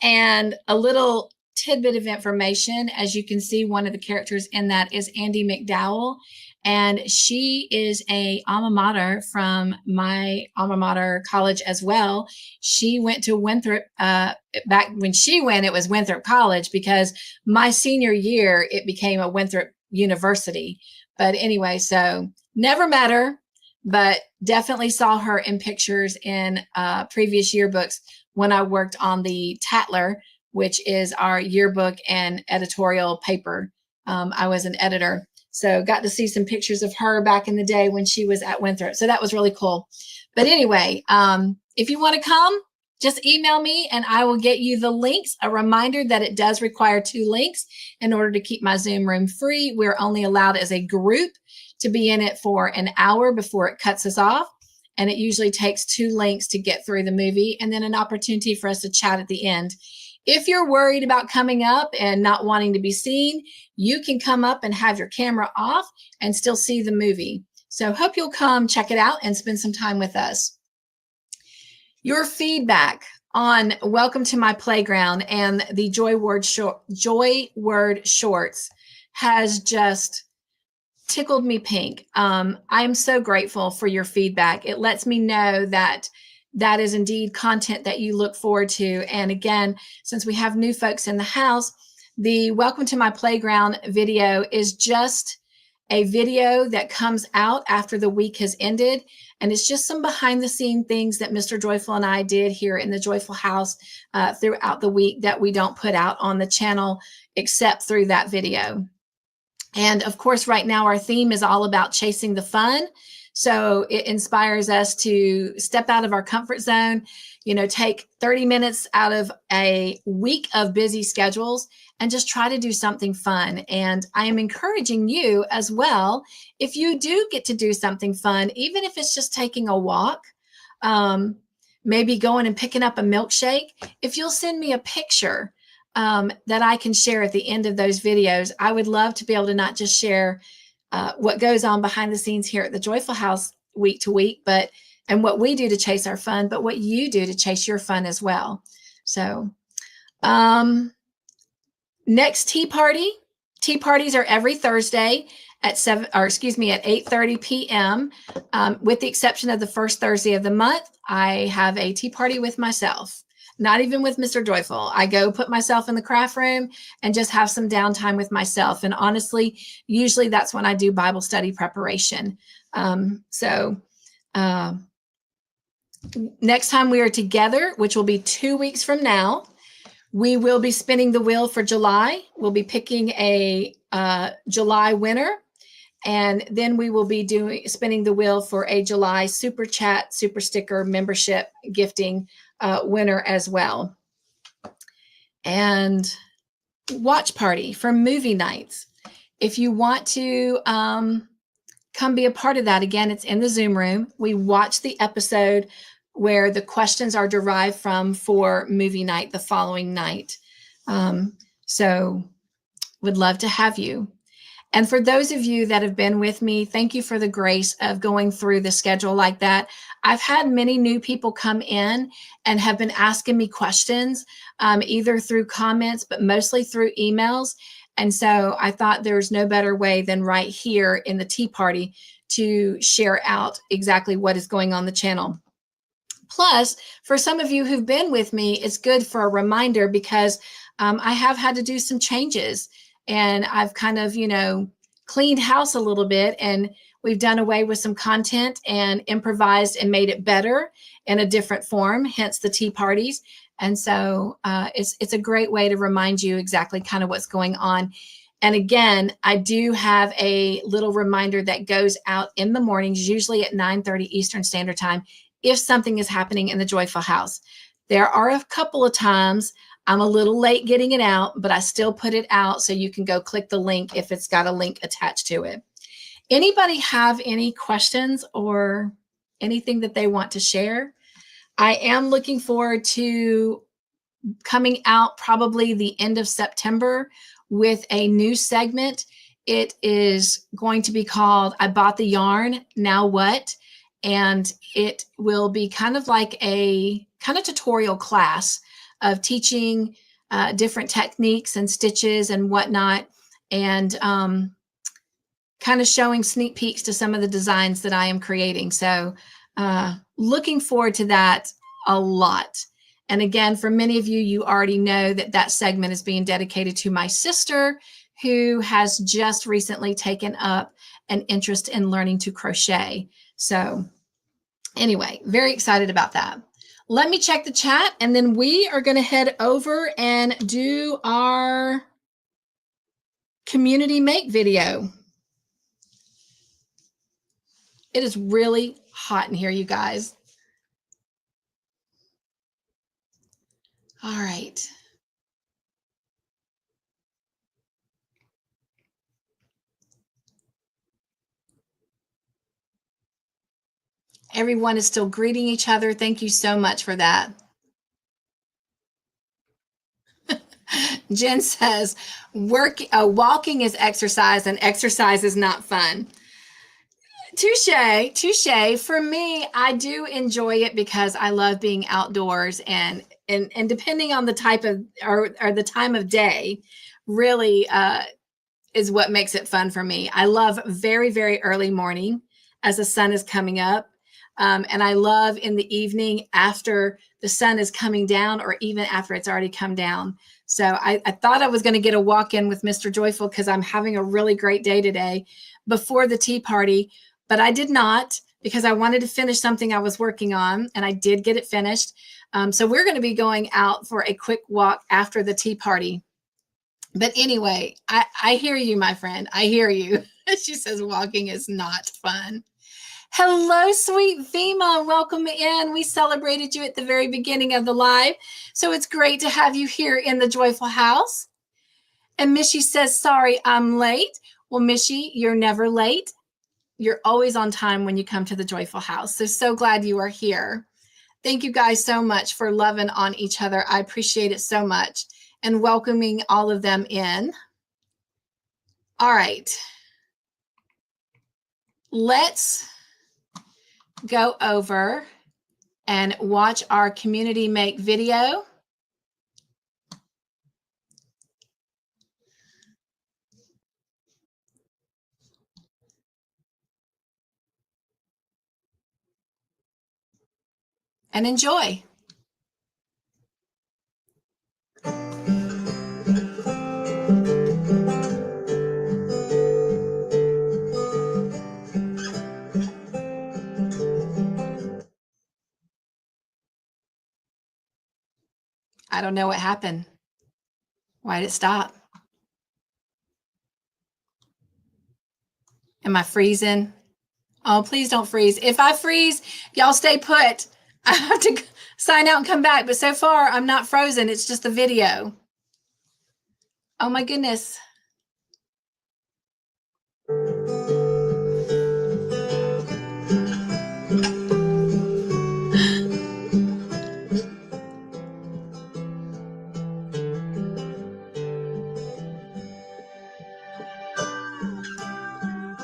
[SPEAKER 1] and a little tidbit of information. As you can see, one of the characters in that is Andy McDowell, and she is a alma mater from my alma mater college as well. She went to Winthrop. Back when she went, it was Winthrop College, because my senior year, it became a Winthrop University. But anyway, so never met her, but definitely saw her in pictures in previous yearbooks when I worked on the Tatler, which is our yearbook and editorial paper. I was an editor, so got to see some pictures of her back in the day when she was at Winthrop. So that was really cool. But anyway, if you want to come, just email me and I will get you the links. A reminder that it does require 2 links in order to keep my Zoom room free. We're only allowed as a group to be in it for an hour before it cuts us off. And it usually takes 2 links to get through the movie, and then an opportunity for us to chat at the end. If you're worried about coming up and not wanting to be seen, you can come up and have your camera off and still see the movie. So hope you'll come check it out and spend some time with us. Your feedback on Welcome to My Playground and the Joy Word Shorts has just tickled me pink. I'm so grateful for your feedback. It lets me know that that is indeed content that you look forward to. And again, since we have new folks in the house, the Welcome to My Playground video is just a video that comes out after the week has ended. And it's just some behind the scene things that Mr. Joyful and I did here in the Joyful House throughout the week that we don't put out on the channel except through that video. And of course, right now our theme is all about chasing the fun. So it inspires us to step out of our comfort zone, take 30 minutes out of a week of busy schedules and just try to do something fun. And I am encouraging you as well, if you do get to do something fun, even if it's just taking a walk, maybe going and picking up a milkshake, if you'll send me a picture that I can share at the end of those videos, I would love to be able to not just share what goes on behind the scenes here at the Joyful House week to week, and what we do to chase our fun, but what you do to chase your fun as well. So next tea party. Tea parties are every Thursday at 8:30 p.m. With the exception of the first Thursday of the month, I have a tea party with myself. Not even with Mr. Joyful. I go put myself in the craft room and just have some downtime with myself. And honestly, usually that's when I do Bible study preparation. Next time we are together, which will be 2 weeks from now, we will be spinning the wheel for July. We'll be picking a July winner. And then we will be spinning the wheel for a July Super Chat, Super Sticker membership gifting winner as well. And watch party for movie nights. If you want to come be a part of that, again, it's in the Zoom room. We watch the episode where the questions are derived from for movie night the following night. So would love to have you. And for those of you that have been with me, thank you for the grace of going through the schedule like that. I've had many new people come in and have been asking me questions, either through comments, but mostly through emails. And so I thought there's no better way than right here in the tea party to share out exactly what is going on the channel. Plus, for some of you who've been with me, it's good for a reminder because I have had to do some changes. And I've kind of, cleaned house a little bit, and we've done away with some content and improvised and made it better in a different form, hence the tea parties. And so it's a great way to remind you exactly kind of what's going on. And again, I do have a little reminder that goes out in the mornings, usually at 9:30 Eastern Standard Time, if something is happening in the Joyful House. There are a couple of times I'm a little late getting it out, but I still put it out so you can go click the link if it's got a link attached to it. Anybody have any questions or anything that they want to share? I am looking forward to coming out probably the end of September with a new segment. It is going to be called I Bought the Yarn, Now What? And it will be kind of like a kind of tutorial class of teaching different techniques and stitches and whatnot, and kind of showing sneak peeks to some of the designs that I am creating. So looking forward to that a lot. And again, for many of you, you already know that that segment is being dedicated to my sister, who has just recently taken up an interest in learning to crochet. So anyway, very excited about that. Let me check the chat, and then we are going to head over and do our community make video. It is really hot in here, you guys. All right. Everyone is still greeting each other. Thank you so much for that. Jen says, walking is exercise and exercise is not fun. Touche. For me, I do enjoy it because I love being outdoors, and depending on the type of or the time of day, really is what makes it fun for me. I love very, very early morning as the sun is coming up. And I love in the evening after the sun is coming down, or even after it's already come down. So I thought I was going to get a walk in with Mr. Joyful because I'm having a really great day today before the tea party, but I did not, because I wanted to finish something I was working on, and I did get it finished. So we're going to be going out for a quick walk after the tea party. But anyway, I hear you, my friend. I hear you. She says walking is not fun. Hello, sweet Vima. Welcome in. We celebrated you at the very beginning of the live. So it's great to have you here in the Joyful House. And Mishy says, sorry, I'm late. Well, Mishy, you're never late. You're always on time when you come to the Joyful House. So glad you are here. Thank you guys so much for loving on each other. I appreciate it so much, and welcoming all of them in. All right. Let's go over and watch our community make video. And enjoy. I don't know what happened. Why did it stop? Am I freezing? Oh, please don't freeze. If I freeze, y'all stay put. I have to sign out and come back. But so far, I'm not frozen. It's just the video. Oh, my goodness.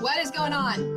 [SPEAKER 1] What is going on?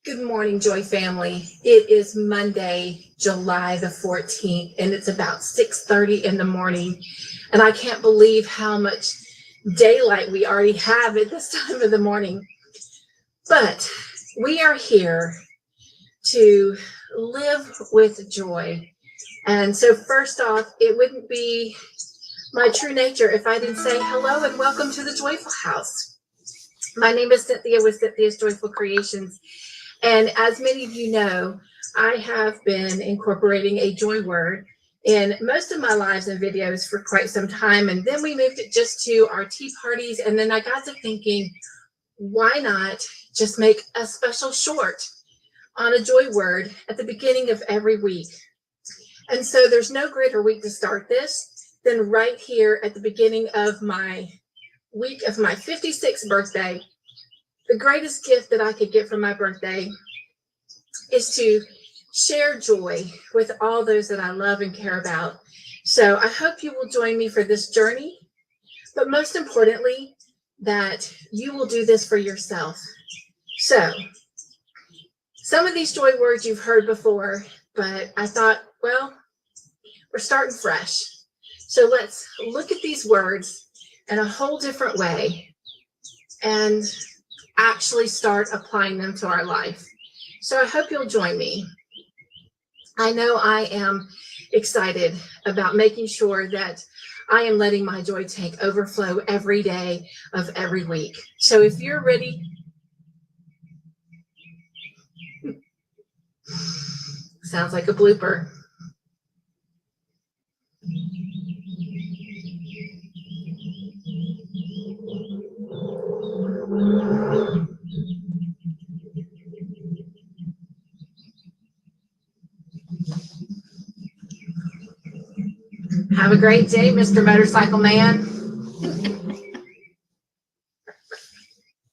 [SPEAKER 1] Good morning, Joy family. It is Monday, July the 14th, and it's about 6:30 in the morning. And I can't believe how much daylight we already have at this time of the morning. But we are here to live with joy. And so first off, it wouldn't be my true nature if I didn't say hello and welcome to the Joyful House. My name is Cynthia with Cynthia's Joyful Creations. And as many of you know, I have been incorporating a joy word in most of my lives and videos for quite some time. And then we moved it just to our tea parties. And then I got to thinking, why not just make a special short on a joy word at the beginning of every week? And so there's no greater week to start this than right here at the beginning of my week of my 56th birthday. The greatest gift that I could get for my birthday is to share joy with all those that I love and care about. So I hope you will join me for this journey, but most importantly, that you will do this for yourself. So some of these joy words you've heard before, but I thought, well, we're starting fresh. So let's look at these words in a whole different way and actually start applying them to our life. So I hope you'll join me. I know I am excited about making sure that I am letting my joy tank overflow every day of every week. So if you're ready, sounds like a blooper. Have a great day, Mr. Motorcycle Man.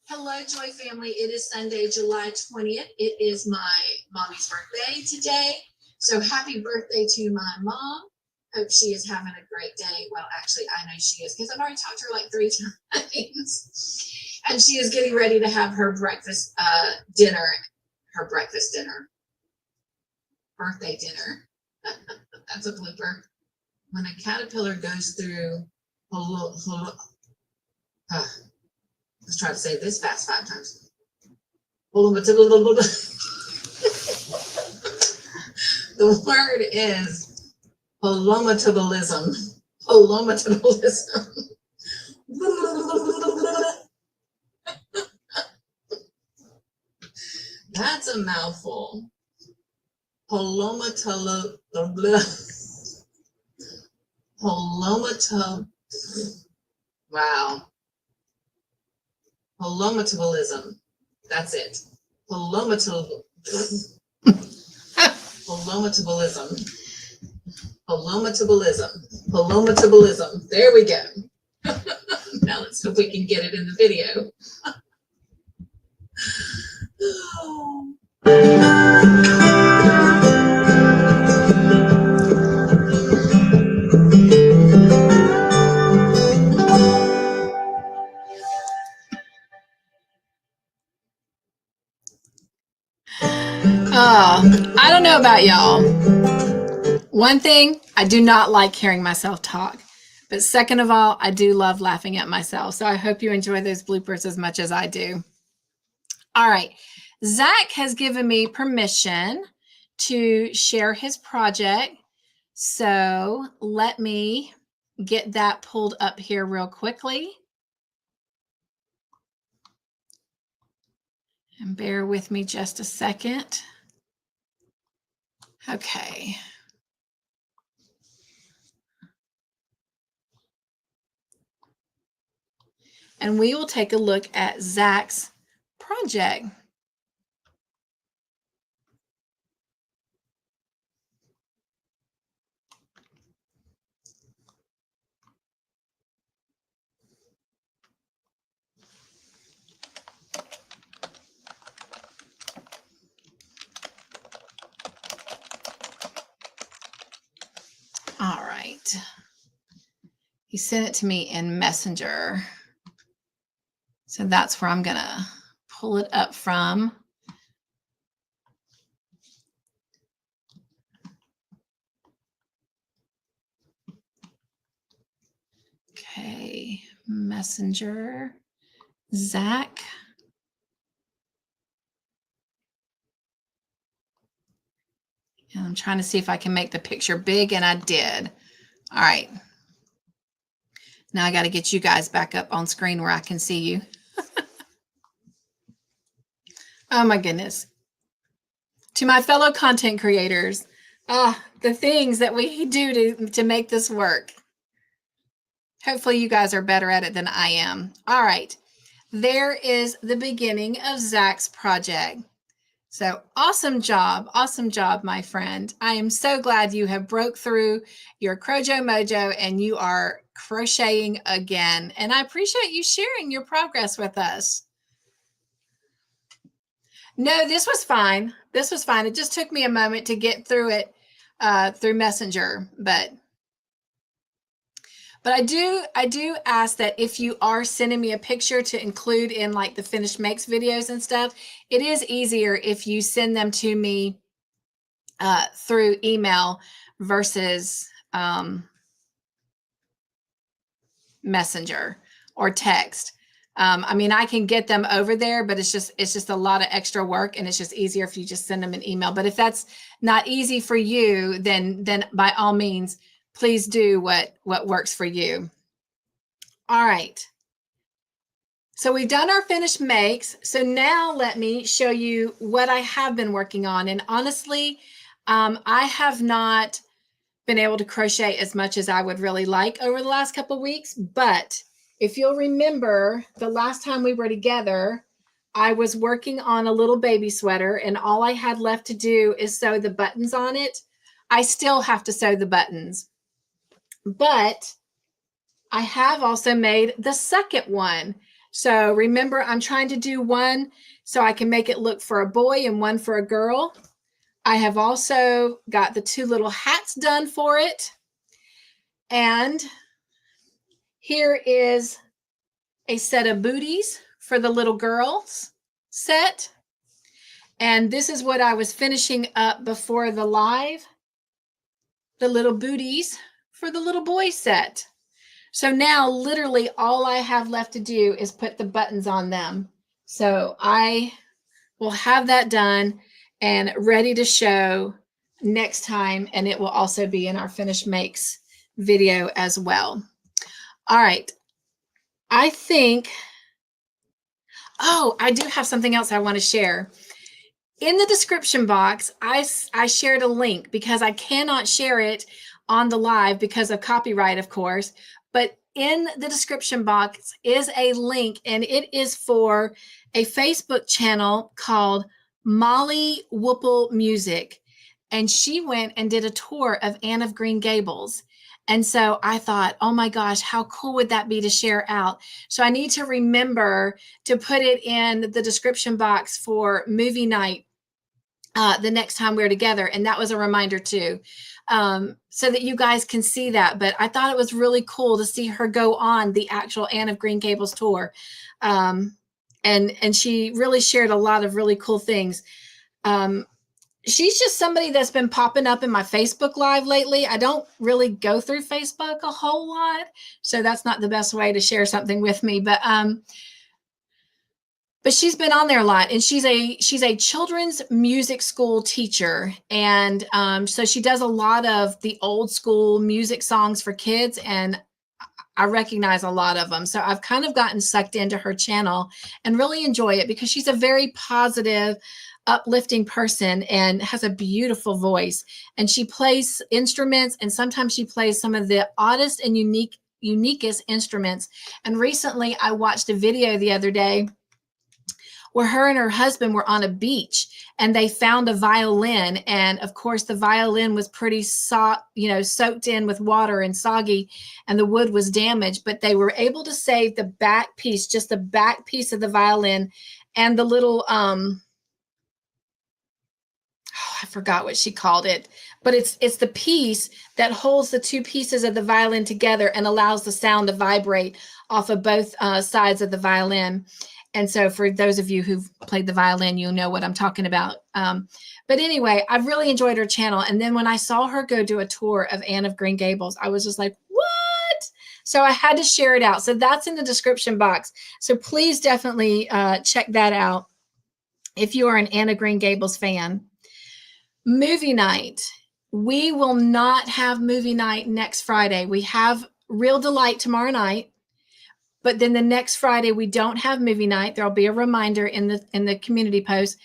[SPEAKER 1] Hello, Joy family. It is Sunday, July 20th. It is my mommy's birthday today. So happy birthday to my mom. Hope she is having a great day. Well, actually, I know she is because I've already talked to her like 3 times. And she is getting ready to have her breakfast dinner. Her breakfast dinner. Birthday dinner. That's a blooper. When a caterpillar goes through, let's try to say this fast 5 times. The word is holometabolism. Holometabolism. That's a mouthful. Wow. Holometabolism. That's it. Holometabolism. Holometabolism. There we go. Now let's hope we can get it in the video. I don't know about y'all. One thing, I do not like hearing myself talk. But second of all, I do love laughing at myself. So I hope you enjoy those bloopers as much as I do. All right. Zach has given me permission to share his project. So let me get that pulled up here real quickly. And bear with me just a second. Okay. And we will take a look at Zach's project. All right. He sent it to me in Messenger. So that's where I'm going to pull it up from. Okay, Messenger, Zach. And I'm trying to see if I can make the picture big, and I did. All right. Now I got to get you guys back up on screen where I can see you. Oh my goodness. To my fellow content creators, the things that we do to make this work. Hopefully you guys are better at it than I am. All right. There is the beginning of Zach's project. So awesome job, my friend. I am so glad you have broke through your Crojo Mojo and you are crocheting again. And I appreciate you sharing your progress with us. No, this was fine. This was fine. It just took me a moment to get through it through Messenger, but I do ask that if you are sending me a picture to include in like the finished makes videos and stuff, it is easier if you send them to me through email versus Messenger or text. I mean, I can get them over there, but it's just a lot of extra work, and it's just easier if you just send them an email. But if that's not easy for you, then by all means, please do what works for you. All right. So we've done our finished makes. So now let me show you what I have been working on. And honestly, I have not been able to crochet as much as I would really like over the last couple of weeks, but if you'll remember the last time we were together, I was working on a little baby sweater and all I had left to do is sew the buttons on it. I still have to sew the buttons, but I have also made the second one. So remember, I'm trying to do one so I can make it look for a boy and one for a girl. I have also got the two little hats done for it. And here is a set of booties for the little girls set. And this is what I was finishing up before the live, the little booties for the little boy set. So now literally all I have left to do is put the buttons on them. So I will have that done and ready to show next time. And it will also be in our finished makes video as well. All right. I think, I do have something else I want to share. In the description box, I shared a link because I cannot share it on the live because of copyright, of course. But in the description box is a link, and it is for a Facebook channel called Molly Whoople Music. And she went and did a tour of Anne of Green Gables. And so I thought, oh my gosh, how cool would that be to share out? So I need to remember to put it in the description box for movie night the next time we're together. And that was a reminder too, so that you guys can see that. But I thought it was really cool to see her go on the actual Anne of Green Gables tour. And she really shared a lot of really cool things. She's just somebody that's been popping up in my Facebook Live lately. I don't really go through Facebook a whole lot, so that's not the best way to share something with me. But she's been on there a lot, and she's a children's music school teacher, and so she does a lot of the old school music songs for kids, and I recognize a lot of them. So I've kind of gotten sucked into her channel and really enjoy it because she's a very positive, uplifting person and has a beautiful voice. And she plays instruments, and sometimes she plays some of the oddest and uniquest instruments. And recently I watched a video the other day where her and her husband were on a beach and they found a violin. And of course the violin was pretty soaked in with water and soggy, and the wood was damaged, but they were able to save the back piece, just the back piece of the violin, and the little, I forgot what she called it, but it's the piece that holds the two pieces of the violin together and allows the sound to vibrate off of both sides of the violin. And so for those of you who've played the violin, you'll know what I'm talking about. But anyway, I've really enjoyed her channel. And then when I saw her go do a tour of Anne of Green Gables, I was just like, what? So I had to share it out. So that's in the description box. So please definitely check that out if you are an Anne of Green Gables fan. Movie night. We will not have movie night next Friday. We have Real Delight tomorrow night. But then the next Friday, we don't have movie night. There'll be a reminder in the community post.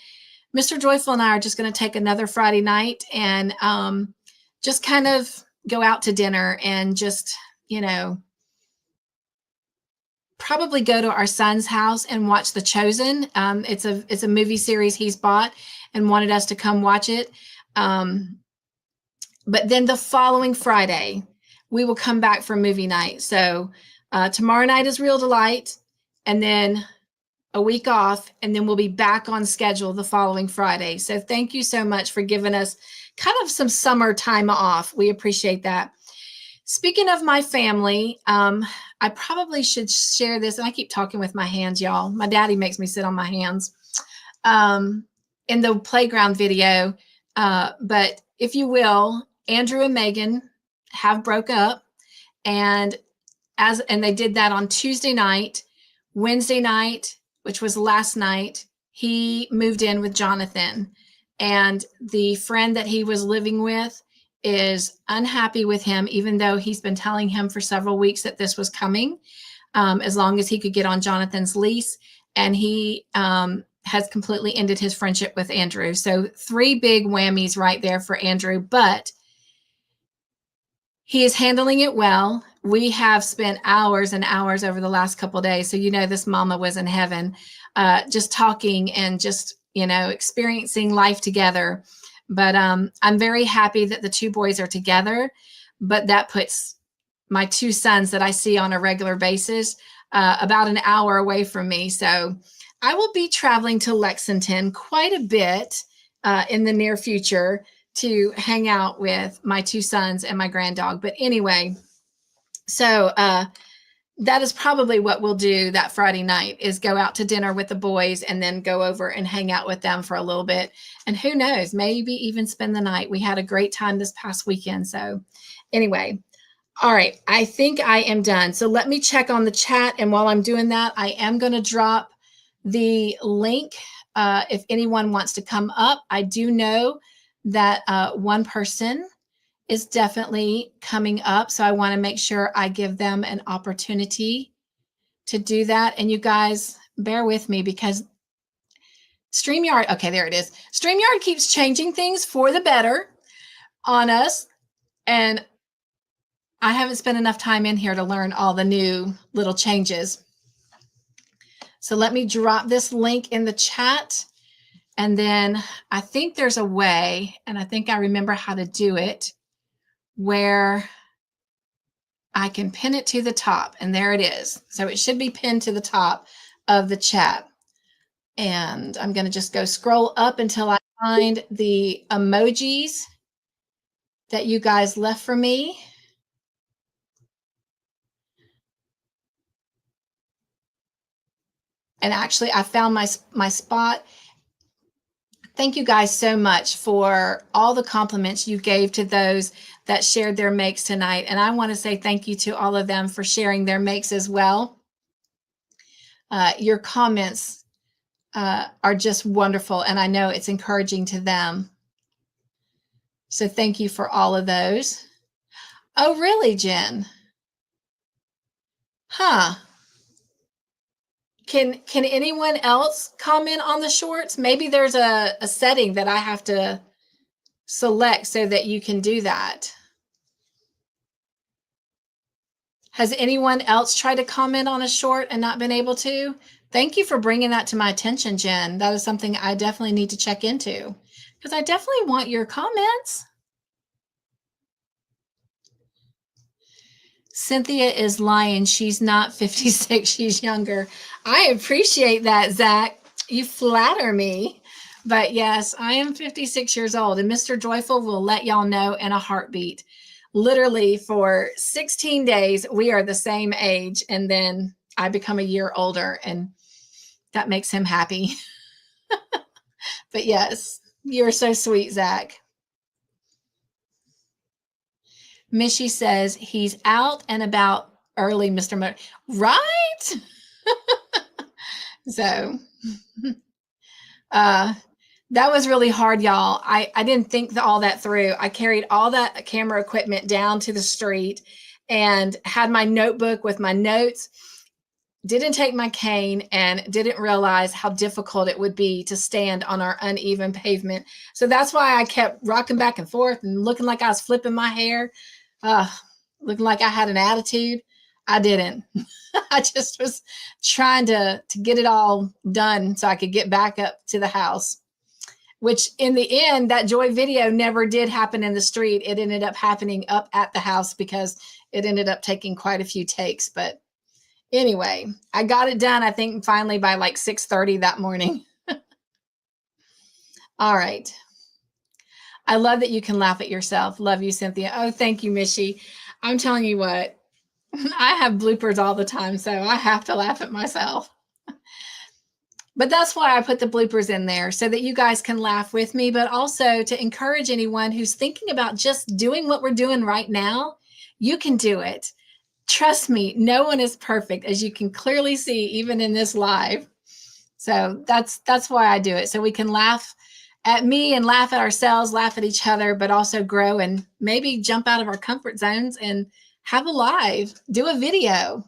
[SPEAKER 1] Mr. Joyful and I are just going to take another Friday night and just kind of go out to dinner and just, probably go to our son's house and watch The Chosen. It's a movie series he's bought and wanted us to come watch it. But then the following Friday, we will come back for movie night. So tomorrow night is Real Delight, and then a week off, and then we'll be back on schedule the following Friday. So thank you so much for giving us kind of some summer time off. We appreciate that. Speaking of my family, I probably should share this, and I keep talking with my hands, y'all. My daddy makes me sit on my hands in the playground video. But if you will, Andrew and Megan have broke up, and they did that on Tuesday night. Wednesday night, which was last night, he moved in with Jonathan, and the friend that he was living with is unhappy with him, even though he's been telling him for several weeks that this was coming, as long as he could get on Jonathan's lease. And he has completely ended his friendship with Andrew. So 3 big whammies right there for Andrew, but he is handling it well. We have spent hours and hours over the last couple of days. So, this mama was in heaven, just talking and just, experiencing life together. But I'm very happy that the 2 boys are together, but that puts my 2 sons that I see on a regular basis about an hour away from me. So I will be traveling to Lexington quite a bit in the near future to hang out with my 2 sons and my granddog. But anyway, so that is probably what we'll do that Friday night, is go out to dinner with the boys and then go over and hang out with them for a little bit. And who knows, maybe even spend the night. We had a great time this past weekend. So anyway, all right, I think I am done. So let me check on the chat. And while I'm doing that, I am going to drop the link if anyone wants to come up. I do know that one person is definitely coming up. So I want to make sure I give them an opportunity to do that. And you guys bear with me because StreamYard, okay, there it is. StreamYard keeps changing things for the better on us. And I haven't spent enough time in here to learn all the new little changes. So let me drop this link in the chat. And then I think there's a way, and I think I remember how to do it, where I can pin it to the top, and there it is. So it should be pinned to the top of the chat. And I'm going to just go scroll up until I find the emojis that you guys left for me. And actually, I found my spot. Thank you guys so much for all the compliments you gave to those that shared their makes tonight. And I want to say thank you to all of them for sharing their makes as well. Your comments are just wonderful, and I know it's encouraging to them. So thank you for all of those. Oh, really, Jen? Huh. Can anyone else comment on the shorts? Maybe there's a setting that I have to select so that you can do that. Has anyone else tried to comment on a short and not been able to? Thank you for bringing that to my attention, Jen. That is something I definitely need to check into because I definitely want your comments. Cynthia is lying. She's not 56. She's younger. I appreciate that, Zach. You flatter me. But yes, I am 56 years old, and Mr. Joyful will let y'all know in a heartbeat. Literally for 16 days, we are the same age, and then I become a year older, and that makes him happy. But yes, you're so sweet, Zach. Mishy says he's out and about early, Mr. Motor. Right? So that was really hard, y'all. I didn't think all that through. I carried all that camera equipment down to the street and had my notebook with my notes. didn't take my cane and didn't realize how difficult it would be to stand on our uneven pavement. So that's why I kept rocking back and forth and looking like I was flipping my hair, looking like I had an attitude. I didn't. I just was trying to get it all done so I could get back up to the house, which in the end, that joy video never did happen in the street. It ended up happening up at the house because it ended up taking quite a few takes. But anyway, I got it done, I think, finally by like 6:30 that morning. All right. I love that you can laugh at yourself. Love you, Cynthia. Oh, thank you, Mishy. I'm telling you what, I have bloopers all the time, so I have to laugh at myself. But that's why I put the bloopers in there, so that you guys can laugh with me, but also to encourage anyone who's thinking about just doing what we're doing right now. You can do it. Trust me, no one is perfect, as you can clearly see, even in this live. So that's why I do it. So we can laugh at me and laugh at ourselves, laugh at each other, but also grow and maybe jump out of our comfort zones and have a live, do a video.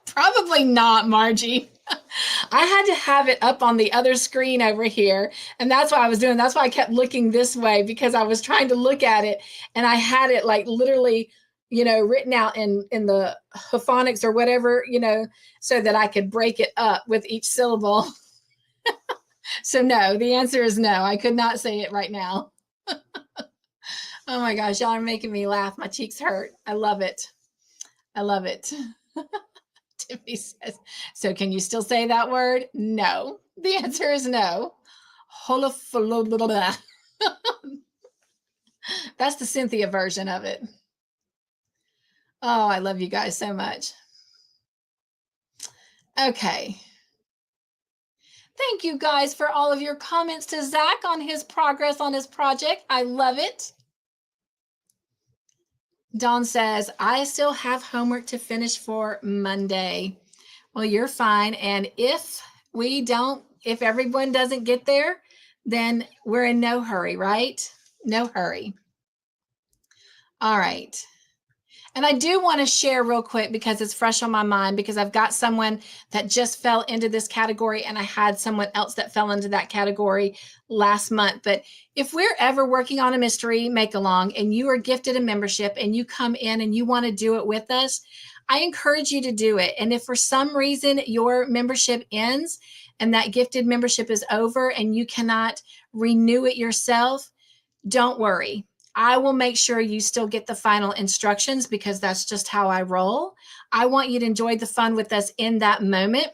[SPEAKER 1] Probably not, Margie. I had to have it up on the other screen over here. And that's what I was doing. That's why I kept looking this way, because I was trying to look at it and I had it like literally, written out in the phonics or whatever, so that I could break it up with each syllable. So no, the answer is no. I could not say it right now. Oh my gosh, y'all are making me laugh. My cheeks hurt. I love it. I love it. Tiffany says, so can you still say that word? No. The answer is no. That's the Cynthia version of it. Oh, I love you guys so much. Okay. Thank you guys for all of your comments to Zach on his progress on his project. I love it. Dawn says, I still have homework to finish for Monday. Well, you're fine. And if everyone doesn't get there, then we're in no hurry, right? No hurry. All right. And I do want to share real quick, because it's fresh on my mind, because I've got someone that just fell into this category and I had someone else that fell into that category last month. But if we're ever working on a mystery make along and you are gifted a membership and you come in and you want to do it with us, I encourage you to do it. And if for some reason your membership ends and that gifted membership is over and you cannot renew it yourself, don't worry. I will make sure you still get the final instructions, because that's just how I roll. I want you to enjoy the fun with us in that moment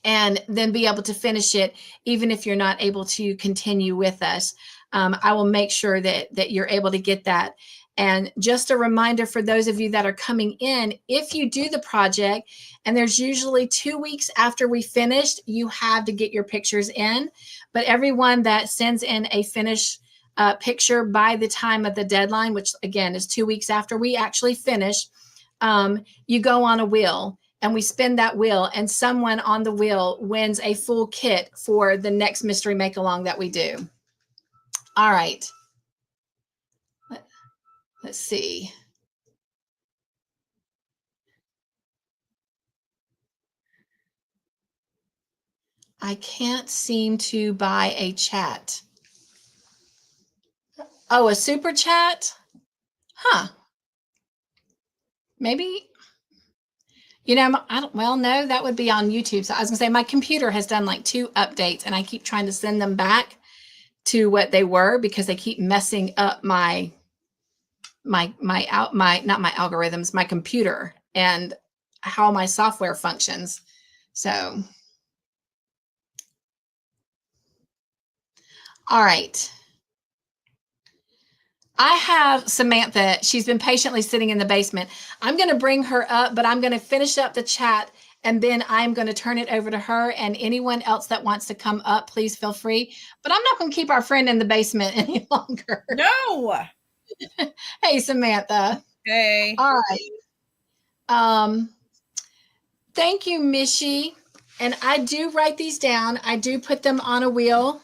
[SPEAKER 1] and then be able to finish it, even if you're not able to continue with us. I will make sure that you're able to get that. And just a reminder for those of you that are coming in, if you do the project, and there's usually 2 weeks after we finished, you have to get your pictures in. But everyone that sends in a finished picture by the time of the deadline, which again is 2 weeks after we actually finish, you go on a wheel and we spin that wheel, and someone on the wheel wins a full kit for the next mystery make along that we do. All right. Let's see. I can't seem to buy a chat. Oh, a super chat? Huh. Maybe, no, that would be on YouTube. So I was gonna say my computer has done like 2 updates and I keep trying to send them back to what they were, because they keep messing up my not my algorithms, my computer and how my software functions. So, all right. I have Samantha. She's been patiently sitting in the basement. I'm going to bring her up, but I'm going to finish up the chat and then I'm going to turn it over to her, and anyone else that wants to come up, please feel free. But I'm not going to keep our friend in the basement any longer.
[SPEAKER 2] No.
[SPEAKER 1] Hey, Samantha.
[SPEAKER 2] Hey.
[SPEAKER 1] All right. Thank you, Mishy. And I do write these down. I do put them on a wheel.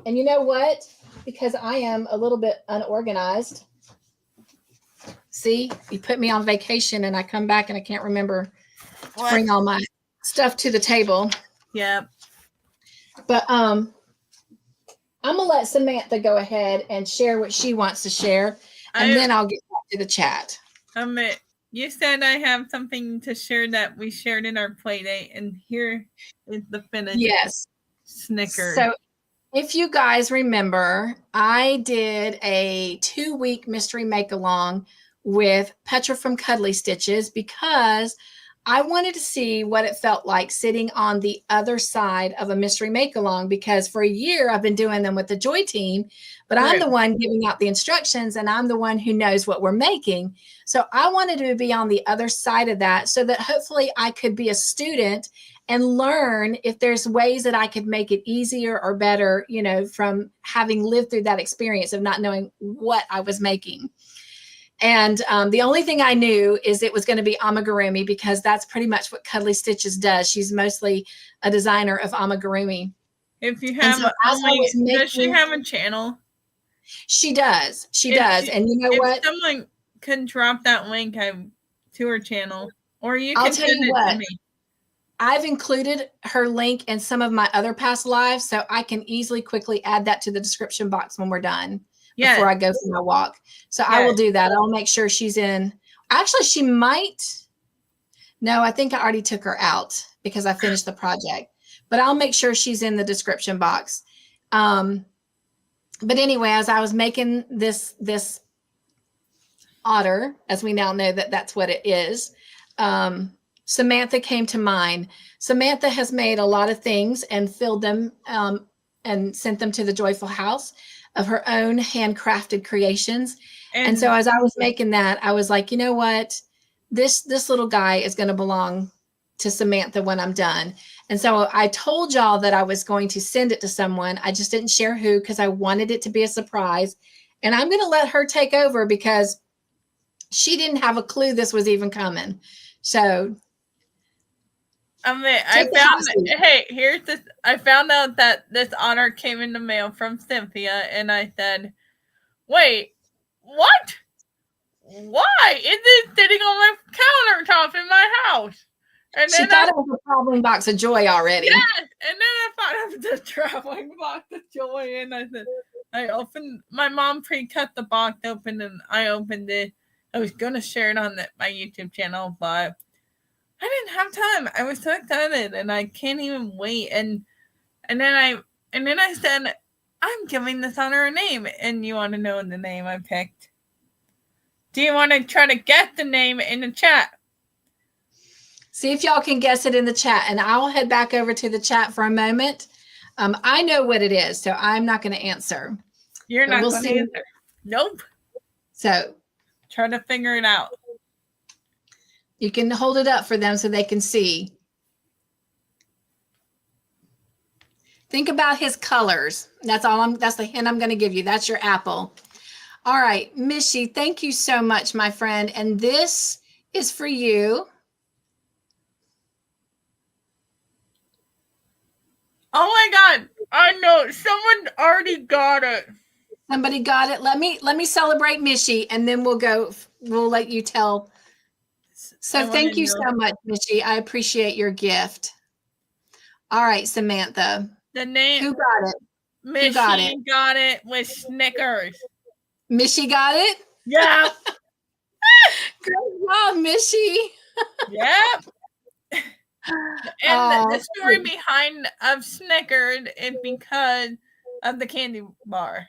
[SPEAKER 1] And you know what? Because I am a little bit unorganized. See, you put me on vacation and I come back and I can't remember to bring all my stuff to the table.
[SPEAKER 2] Yep.
[SPEAKER 1] But I'm gonna let Samantha go ahead and share what she wants to share, and then I'll get back to the chat.
[SPEAKER 2] You said I have something to share that we shared in our play date, and here is the finished Snickers.
[SPEAKER 1] So if you guys remember, I did a 2-week mystery make-along with Petra from Cuddly Stitches because I wanted to see what it felt like sitting on the other side of a mystery make-along, because for a year I've been doing them with the Joy team, but I'm the one giving out the instructions and I'm the one who knows what we're making. So I wanted to be on the other side of that so that hopefully I could be a student and learn if there's ways that I could make it easier or better, you know, from having lived through that experience of not knowing what I was making. And the only thing I knew is it was going to be amigurumi, because that's pretty much what Cuddly Stitches does. She's mostly a designer of amigurumi.
[SPEAKER 2] If you have, does she have a channel?
[SPEAKER 1] She does. She does. And you know what?
[SPEAKER 2] Someone can drop that link to her channel, or you can
[SPEAKER 1] send it to me. I've included her link in some of my other past lives, so I can easily quickly add that to the description box when we're done. Before I go for my walk. So I will do that. I'll make sure she's in. Actually, she might. No, I think I already took her out because I finished the project. But I'll make sure she's in the description box. But anyway, as I was making this otter, as we now know that that's what it is, Samantha came to mind. Samantha has made a lot of things and filled them and sent them to the Joyful House of her own handcrafted creations. And so as I was making that, I was like, you know what? This little guy is going to belong to Samantha when I'm done. And so I told y'all that I was going to send it to someone. I just didn't share who because I wanted it to be a surprise. And I'm going to let her take over because she didn't have a clue this was even coming. So
[SPEAKER 2] I found out that this honor came in the mail from Cynthia, and I said, wait, what? Why is it sitting on my countertop in my house?
[SPEAKER 1] And she thought it was a traveling box of joy already.
[SPEAKER 2] Yes, and then I thought it was a traveling box of joy, and I said, my mom pre-cut the box open, and I opened it. I was going to share it on my YouTube channel, but I didn't have time. I was so excited, and I can't even wait. And then I said, I'm giving this honor a name, and you want to know the name I picked? Do you want to try to guess the name in the chat?
[SPEAKER 1] See if y'all can guess it in the chat, and I'll head back over to the chat for a moment. I know what it is, so I'm not going to answer.
[SPEAKER 2] You're not going to answer? Nope.
[SPEAKER 1] So
[SPEAKER 2] try to figure it out.
[SPEAKER 1] You can hold it up for them so they can see. Think about his colors. That's the hint I'm going to give you. That's your apple. All right, Missy, thank you so much, my friend. And this is for you.
[SPEAKER 2] Oh my God. I know. Someone already got it.
[SPEAKER 1] Somebody got it. Let me celebrate Missy, and then we'll let you tell. So thank you so much, Missy. I appreciate your gift. All right, Samantha.
[SPEAKER 2] The name.
[SPEAKER 1] Who got it?
[SPEAKER 2] Missy got it with Snickers.
[SPEAKER 1] Missy got it?
[SPEAKER 2] Yeah.
[SPEAKER 1] Good job, Missy.
[SPEAKER 2] Yep. And the story behind of Snickers is because of the candy bar.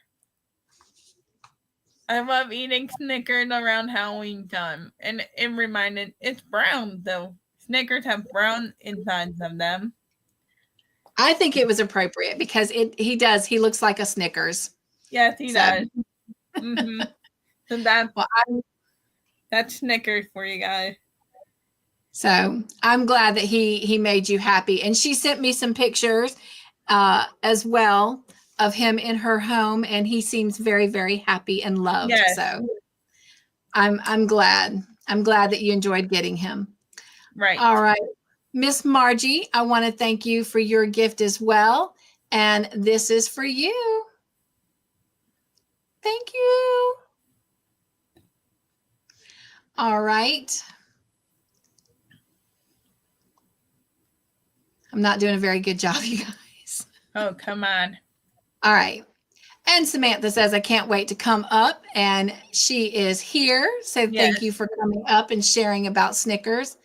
[SPEAKER 2] I love eating Snickers around Halloween time. And it reminded, it's brown though. Snickers have brown insides of them.
[SPEAKER 1] I think it was appropriate because he looks like a Snickers.
[SPEAKER 2] Yes, he does. Mm-hmm. So that's Snickers for you guys.
[SPEAKER 1] So I'm glad that he made you happy. And she sent me some pictures as well of him in her home, and he seems very, very happy and loved. Yes. So I'm glad. I'm glad that you enjoyed getting him.
[SPEAKER 2] Right.
[SPEAKER 1] All right. Miss Margie, I want to thank you for your gift as well. And this is for you. Thank you. All right. I'm not doing a very good job, you guys.
[SPEAKER 2] Oh, come on.
[SPEAKER 1] All right. And Samantha says, I can't wait to come up. And she is here. So thank you for coming up and sharing about Snickers.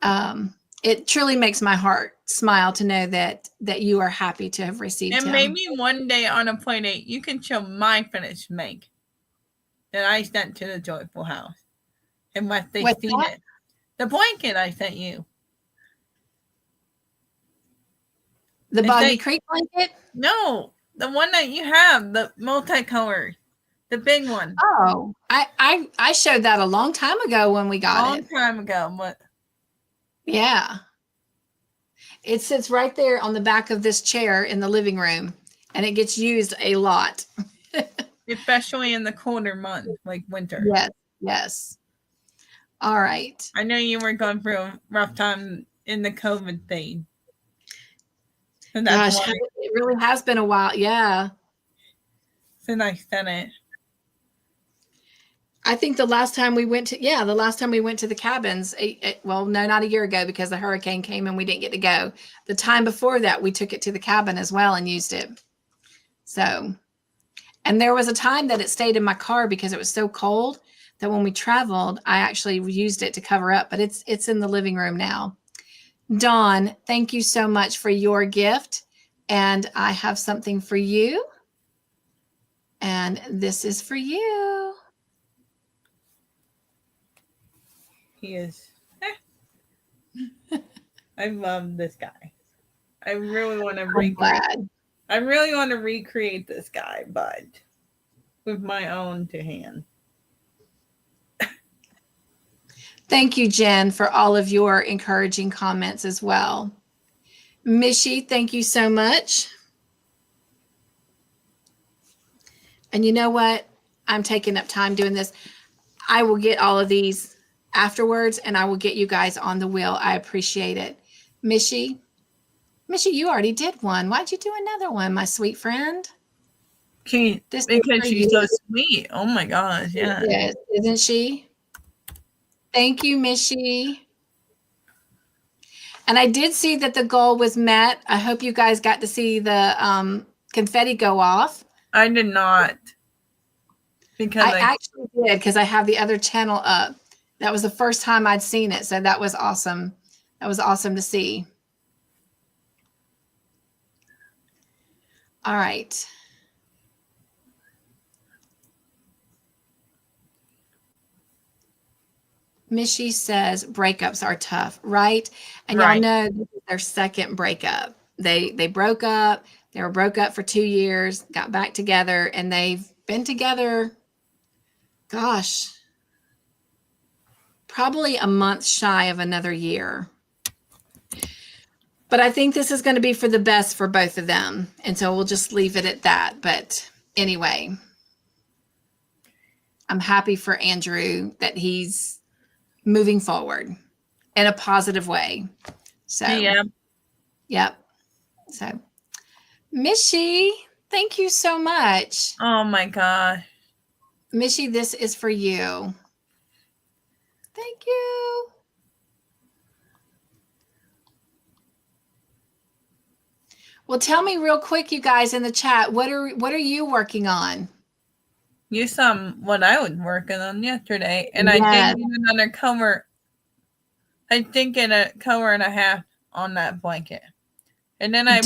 [SPEAKER 1] It truly makes my heart smile to know that you are happy to have received
[SPEAKER 2] and
[SPEAKER 1] him.
[SPEAKER 2] Maybe one day on a play date, you can show my finished make that I sent to the Joyful House. And what they see it. The blanket I sent you.
[SPEAKER 1] The Boggy Creek blanket?
[SPEAKER 2] No, the one that you have, the multicolored, the big one.
[SPEAKER 1] Oh, I showed that a long time ago when we got it.
[SPEAKER 2] Long time ago, but
[SPEAKER 1] yeah. It sits right there on the back of this chair in the living room, and it gets used a lot.
[SPEAKER 2] Especially in the colder months, like winter.
[SPEAKER 1] Yes, yes. All right.
[SPEAKER 2] I know you were going through a rough time in the COVID thing.
[SPEAKER 1] And gosh, it really has been a while. Yeah.
[SPEAKER 2] Since I sent it.
[SPEAKER 1] I think the last time we went to the cabins, well, no, not a year ago because the hurricane came and we didn't get to go. The time before that, we took it to the cabin as well and used it. So, and there was a time that it stayed in my car because it was so cold that when we traveled, I actually used it to cover up, but it's in the living room now. Dawn, thank you so much for your gift. And I have something for you. And this is for you.
[SPEAKER 2] He is. I love this guy. I really want to recreate this guy, but with my own to hand.
[SPEAKER 1] Thank you, Jen, for all of your encouraging comments as well. Mishy, thank you so much. And you know what? I'm taking up time doing this. I will get all of these afterwards, and I will get you guys on the wheel. I appreciate it. Mishy, you already did one. Why'd you do another one, my sweet friend?
[SPEAKER 2] Because she's so sweet. Oh my gosh, yeah.
[SPEAKER 1] Yes, isn't she? Thank you, Mishy. And I did see that the goal was met. I hope you guys got to see the confetti go off.
[SPEAKER 2] I did not.
[SPEAKER 1] Because I actually did because I have the other channel up. That was the first time I'd seen it. So that was awesome. That was awesome to see. All right. Mishy says breakups are tough, right? And y'all know this is their second breakup. They broke up. They were broke up for 2 years, got back together, and they've been together, gosh, probably a month shy of another year. But I think this is going to be for the best for both of them. And so we'll just leave it at that. But anyway, I'm happy for Andrew that he's moving forward in a positive way. So, yep. So, Mishy, thank you so much.
[SPEAKER 2] Oh my God.
[SPEAKER 1] Mishy, this is for you. Thank you. Well, tell me real quick, you guys in the chat, what are you working on?
[SPEAKER 2] You saw what I was working on yesterday, and I did another cover. I think in a cover and a half on that blanket, and then I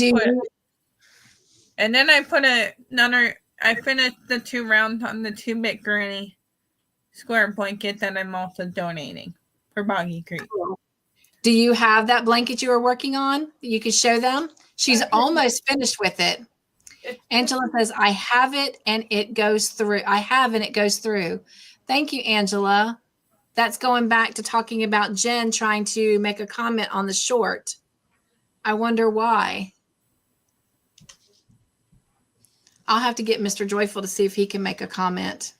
[SPEAKER 2] I finished the 2 rounds on the 2-bit granny square blanket that I'm also donating for Boggy Creek.
[SPEAKER 1] Do you have that blanket you were working on? You could show them. She's almost finished with it. Angela says, I have it and it goes through. I have and it goes through. Thank you, Angela. That's going back to talking about Jen trying to make a comment on the short. I wonder why. I'll have to get Mr. Joyful to see if he can make a comment.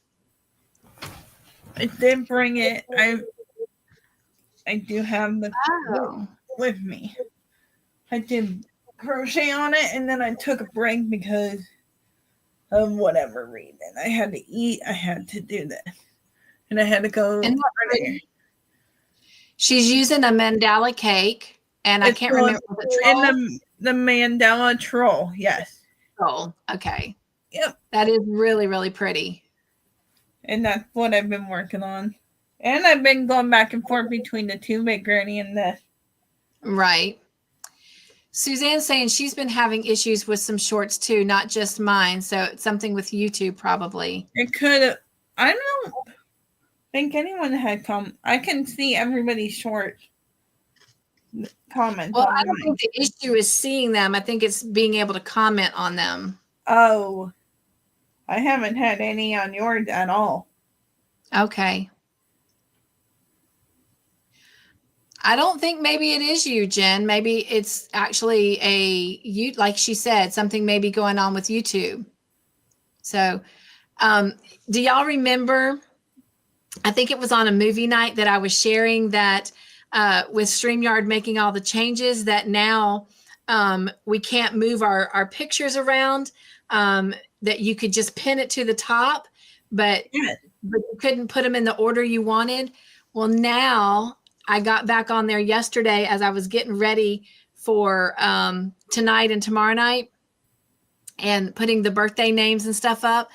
[SPEAKER 2] I did bring it. I do have the with me. I did crochet on it, and then I took a break because of whatever reason. I had to eat. I had to do this. and I had to go.
[SPEAKER 1] And she's using a mandala cake, and I can't remember the troll.
[SPEAKER 2] In the mandala troll, yes.
[SPEAKER 1] Oh, okay.
[SPEAKER 2] Yep.
[SPEAKER 1] That is really, really pretty.
[SPEAKER 2] And that's what I've been working on. And I've been going back and forth between the 2-bit granny and this.
[SPEAKER 1] Right. Suzanne's saying she's been having issues with some shorts too, not just mine. So it's something with YouTube probably.
[SPEAKER 2] It could have. I don't think anyone had come. I can see everybody's short comments.
[SPEAKER 1] Well, I don't think the issue is seeing them. I think it's being able to comment on them.
[SPEAKER 2] Oh, I haven't had any on yours at all.
[SPEAKER 1] Okay. I don't think maybe it is you, Jen. Maybe it's actually like she said, something may be going on with YouTube. So, do y'all remember? I think it was on a movie night that I was sharing that with StreamYard making all the changes that now we can't move our pictures around, that you could just pin it to the top, but you couldn't put them in the order you wanted. Well, now I got back on there yesterday as I was getting ready for tonight and tomorrow night and putting the birthday names and stuff up.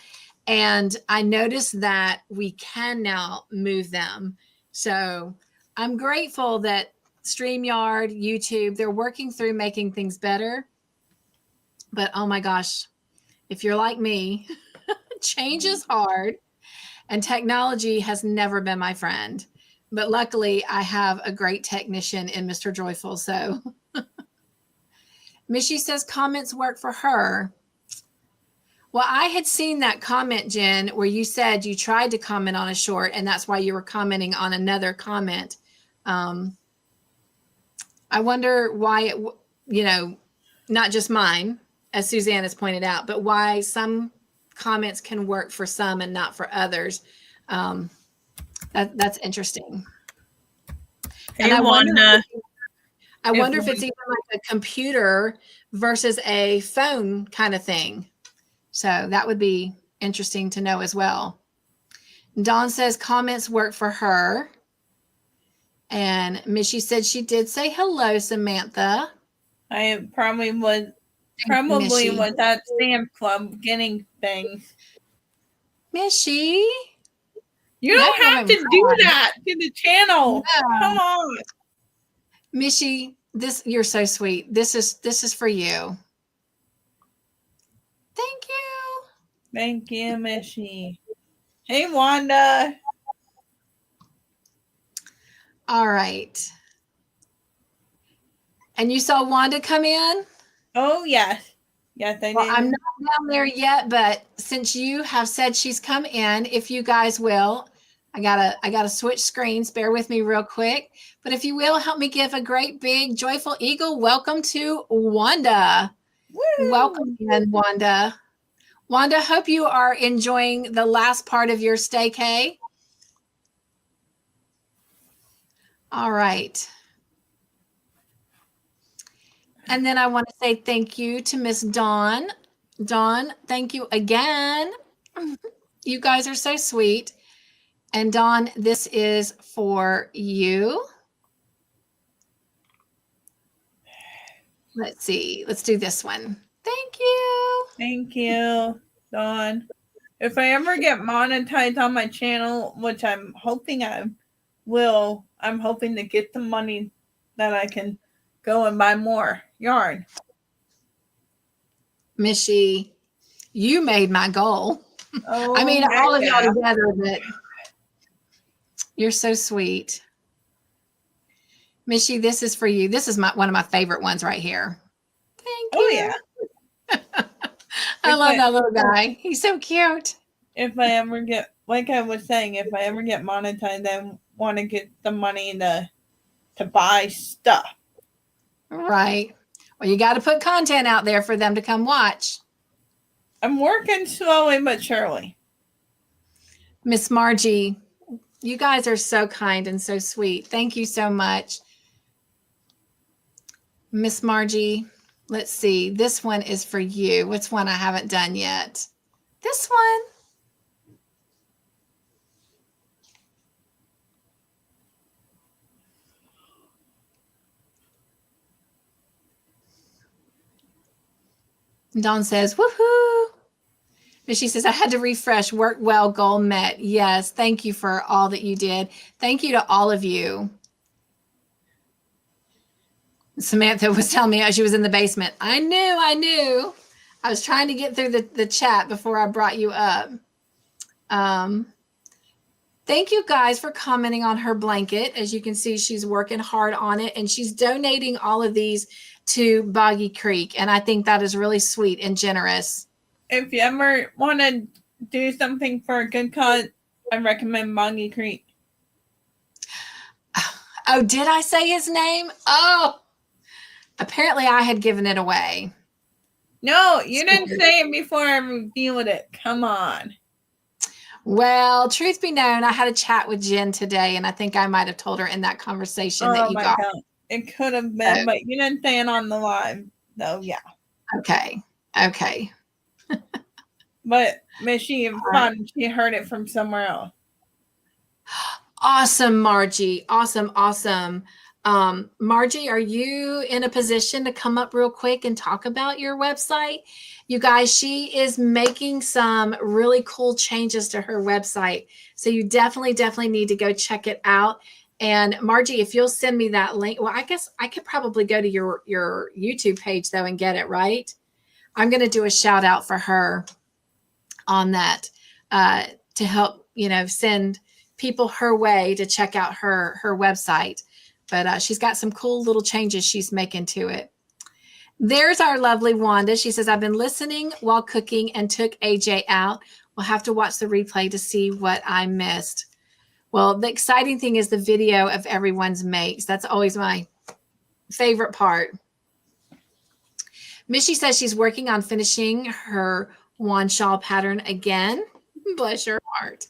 [SPEAKER 1] And I noticed that we can now move them. So I'm grateful that StreamYard, YouTube, they're working through making things better. But oh my gosh, if you're like me, change is hard and technology has never been my friend. But luckily, I have a great technician in Mr. Joyful. So Missy says comments work for her. Well, I had seen that comment, Jen, where you said you tried to comment on a short, and that's why you were commenting on another comment. I wonder why it, not just mine, as Suzanne has pointed out, but why some comments can work for some and not for others. That's interesting. And I wonder if it's even like a computer versus a phone kind of thing. So that would be interesting to know as well. Dawn says comments work for her. And Missy said she did say hello, Samantha.
[SPEAKER 2] I probably was with that stamp club getting things.
[SPEAKER 1] Missy,
[SPEAKER 2] you don't have to do that to the channel. No. Come on,
[SPEAKER 1] Missy. You're so sweet. This is for you. Thank you.
[SPEAKER 2] Thank you, Missy. Hey, Wanda.
[SPEAKER 1] All right. And you saw Wanda come in?
[SPEAKER 2] Oh, yes. Yes, I did.
[SPEAKER 1] I'm not down there yet, but since you have said she's come in, if you guys will, I gotta switch screens. Bear with me real quick. But if you will, help me give a great big joyful eagle welcome to Wanda. Woo! Welcome in, Wanda. Wanda, hope you are enjoying the last part of your staycay. All right. And then I want to say thank you to Miss Dawn. Dawn, thank you again. You guys are so sweet. And Dawn, this is for you. Let's see. Let's do this one. Thank you.
[SPEAKER 2] Thank you, Dawn. If I ever get monetized on my channel, which I'm hoping I will, I'm hoping to get the money that I can go and buy more yarn.
[SPEAKER 1] Missy, you made my goal.
[SPEAKER 2] Oh,
[SPEAKER 1] I mean, all of y'all together, but you're so sweet. Missy, this is for you. This is one of my favorite ones right here. Thank you.
[SPEAKER 2] Oh, yeah.
[SPEAKER 1] I love that little guy. He's so cute.
[SPEAKER 2] If I ever get, like I was saying, if I ever get monetized, I want to get the money to buy stuff.
[SPEAKER 1] Right. Well, you got to put content out there for them to come watch.
[SPEAKER 2] I'm working slowly but surely.
[SPEAKER 1] Miss Margie, you guys are so kind and so sweet. Thank you so much. Miss Margie, let's see. This one is for you. Which one I haven't done yet? This one. Dawn says, woohoo. And she says, I had to refresh. Work well, goal met. Yes, thank you for all that you did. Thank you to all of you. Samantha was telling me she was in the basement. I knew. I was trying to get through the chat before I brought you up. Thank you guys for commenting on her blanket. As you can see, she's working hard on it, and she's donating all of these to Boggy Creek. And I think that is really sweet and generous.
[SPEAKER 2] If you ever want to do something for a good cause, I recommend Boggy Creek.
[SPEAKER 1] Oh, did I say his name? Oh, apparently I had given it away.
[SPEAKER 2] No, you didn't say it before I revealed it. Come on.
[SPEAKER 1] Well, truth be known, I had a chat with Jen today, and I think I might have told her in that conversation that you got.
[SPEAKER 2] God. It could have been, but you didn't say it on the live, though. Yeah.
[SPEAKER 1] Okay.
[SPEAKER 2] But Missy, fun. She heard it from somewhere else.
[SPEAKER 1] Awesome, Margie. Awesome. Margie, are you in a position to come up real quick and talk about your website? You guys, she is making some really cool changes to her website. So you definitely need to go check it out. And Margie, if you'll send me that link, well, I guess I could probably go to your YouTube page though and get it, right? I'm going to do a shout out for her on that to help, send people her way to check out her website. But she's got some cool little changes she's making to it. There's our lovely Wanda. She says, I've been listening while cooking and took AJ out. We'll have to watch the replay to see what I missed. Well, the exciting thing is the video of everyone's makes. That's always my favorite part. Missy says she's working on finishing her wand shawl pattern again. Bless your heart.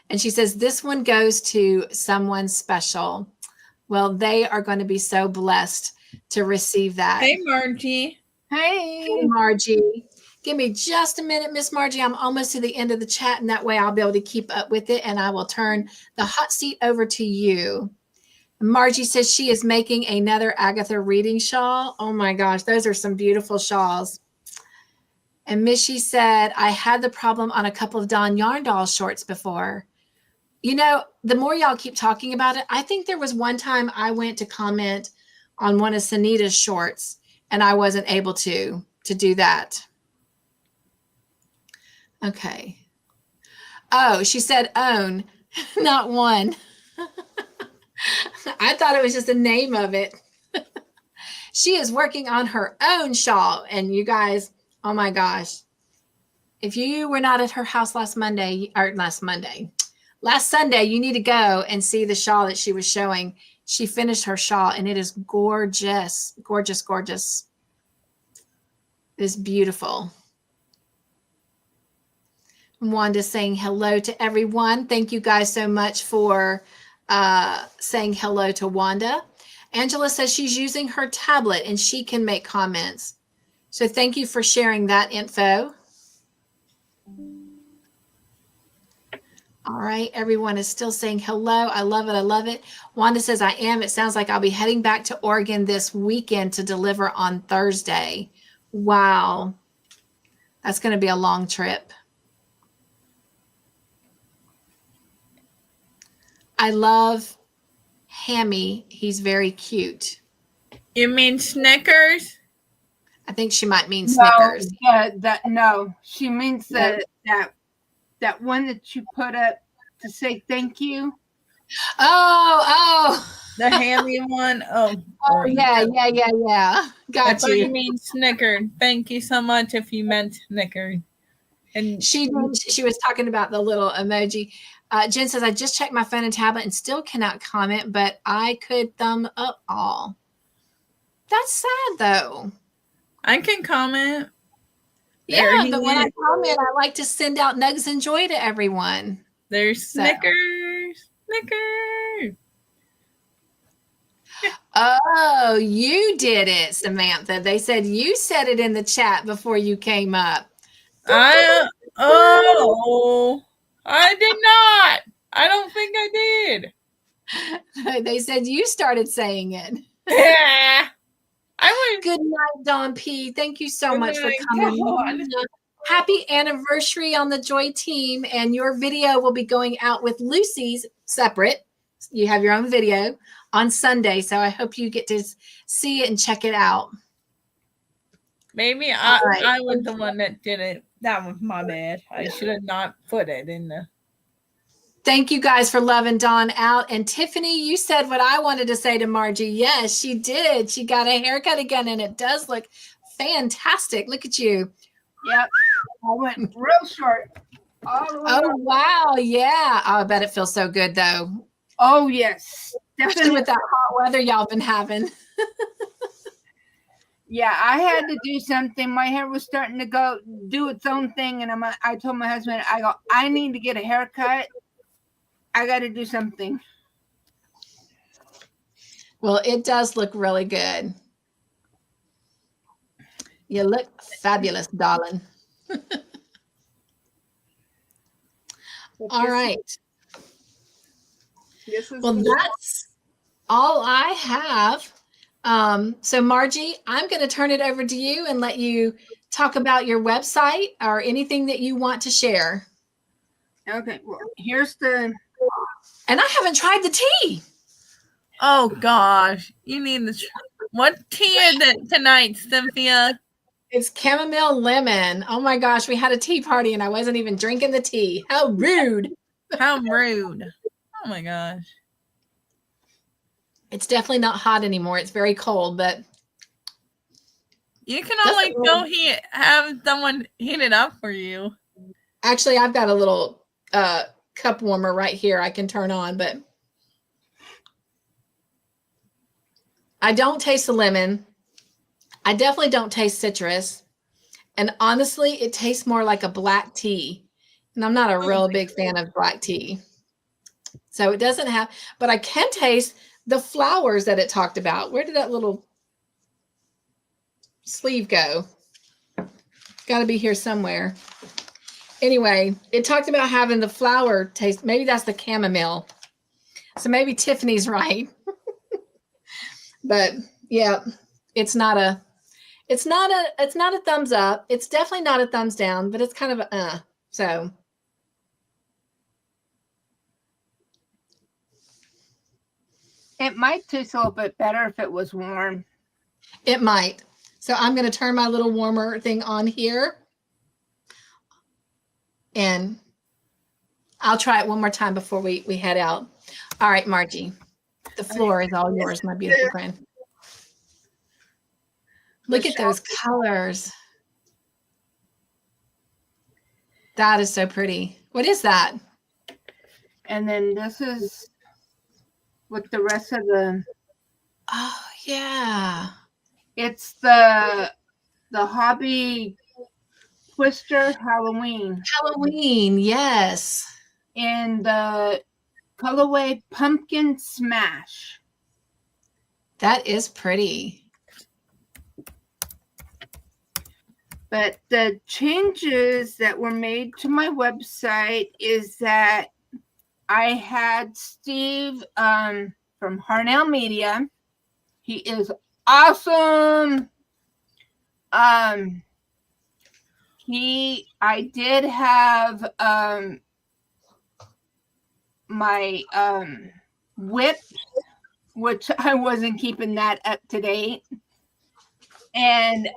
[SPEAKER 1] And she says, this one goes to someone special. Well, they are going to be so blessed to receive that.
[SPEAKER 2] Hey, Margie.
[SPEAKER 1] Hey, Margie. Give me just a minute, Miss Margie. I'm almost to the end of the chat, and that way I'll be able to keep up with it, and I will turn the hot seat over to you. Margie says she is making another Agatha reading shawl. Oh, my gosh. Those are some beautiful shawls. And Missy said, I had the problem on a couple of Dawn Yarn Doll shorts before. The more y'all keep talking about it, I think there was one time I went to comment on one of Sunita's shorts, and I wasn't able to do that. Okay. Oh, she said own, not one. I thought it was just the name of it. She is working on her own shawl, and you guys, oh my gosh. If you were not at her house last Sunday, you need to go and see the shawl that she was showing. She finished her shawl, and it is gorgeous. It is beautiful. Wanda saying hello to everyone. Thank you guys so much for saying hello to Wanda. Angela says she's using her tablet and she can make comments. So thank you for sharing that info. All right, everyone is still saying hello. I love it. Wanda says, I am. It sounds like I'll be heading back to Oregon this weekend to deliver on Thursday. Wow. That's going to be a long trip. I love Hammy. He's very cute.
[SPEAKER 2] You mean Snickers?
[SPEAKER 1] I think she might mean Snickers.
[SPEAKER 3] No, she means that one that you put up to say thank you.
[SPEAKER 1] Oh.
[SPEAKER 2] The Hammy one? Oh,
[SPEAKER 1] yeah. Got you.
[SPEAKER 2] You mean Snickers. Thank you so much if you meant Snickers. And
[SPEAKER 1] she was talking about the little emoji. Jen says, I just checked my phone and tablet and still cannot comment, but I could thumb up all. That's sad, though.
[SPEAKER 2] I can comment.
[SPEAKER 1] Yeah, but when I comment, I like to send out nugs and joy to everyone.
[SPEAKER 2] There's Snickers. Snickers.
[SPEAKER 1] Oh, you did it, Samantha. They said you said it in the chat before you came up.
[SPEAKER 2] I did not. I don't think I did.
[SPEAKER 1] They said you started saying it.
[SPEAKER 2] I I was
[SPEAKER 1] Good night, Dawn P. Thank you so
[SPEAKER 2] Good
[SPEAKER 1] much for
[SPEAKER 2] night,
[SPEAKER 1] coming.
[SPEAKER 2] Dawn.
[SPEAKER 1] Happy anniversary on the Joy team. And your video will be going out with Lucy's separate. You have your own video on Sunday. So I hope you get to see it and check it out.
[SPEAKER 2] maybe
[SPEAKER 1] right.
[SPEAKER 2] I was the one that did it. That was my bad. I should have not put it in the.
[SPEAKER 1] Thank you guys for loving Dawn out. And Tiffany, you said what I wanted to say to Margie. Yes, she did. She got a haircut again, and it does look fantastic. Look at you.
[SPEAKER 3] Yep. I went real short.
[SPEAKER 1] Oh, wow. Yeah. Oh, I bet it feels so good, though.
[SPEAKER 3] Oh, yes.
[SPEAKER 1] Especially
[SPEAKER 3] Definitely.
[SPEAKER 1] with that hot weather y'all been having.
[SPEAKER 3] Yeah, I had to do something. My hair was starting to do its own thing. And I told my husband, I need to get a haircut. I got to do something.
[SPEAKER 1] Well, it does look really good. You look fabulous, darling. All right. Well, that's all I have. So Margie, I'm going to turn it over to you and let you talk about your website or anything that you want to share.
[SPEAKER 3] Okay. Well, here's the.
[SPEAKER 1] And I haven't tried the tea.
[SPEAKER 2] Oh gosh, you need to. What tea is it tonight, Cynthia?
[SPEAKER 1] It's chamomile lemon. Oh my gosh, we had a tea party and I wasn't even drinking the tea. How rude.
[SPEAKER 2] How rude. Oh my gosh.
[SPEAKER 1] It's definitely not hot anymore. It's very cold, but
[SPEAKER 2] you can only go have someone heat it up for you.
[SPEAKER 1] Actually, I've got a little cup warmer right here I can turn on, but I don't taste the lemon. I definitely don't taste citrus. And honestly, it tastes more like a black tea. And I'm not a real big fan of black tea. So it doesn't have, but I can taste the flowers that it talked about. Where did that little sleeve go? Got to be here somewhere. Anyway, it talked about having the flower taste. Maybe that's the chamomile. So maybe Tiffany's right. But yeah, it's not a thumbs up. It's definitely not a thumbs down, but it's kind of a so.
[SPEAKER 3] It might taste a little bit better if it was warm.
[SPEAKER 1] It might. So I'm going to turn my little warmer thing on here. And I'll try it one more time before we head out. All right, Margie. The floor is all yours, my beautiful friend. Look at those colors. That is so pretty. What is that?
[SPEAKER 3] And then this is with the rest of the.
[SPEAKER 1] Oh, yeah.
[SPEAKER 3] It's the Hobby Twister Halloween.
[SPEAKER 1] Halloween, yes.
[SPEAKER 3] And the colorway Pumpkin Smash.
[SPEAKER 1] That is pretty.
[SPEAKER 3] But the changes that were made to my website is that I had Steve from Harnell Media. He is awesome. I did have my whip, which I wasn't keeping that up to date. And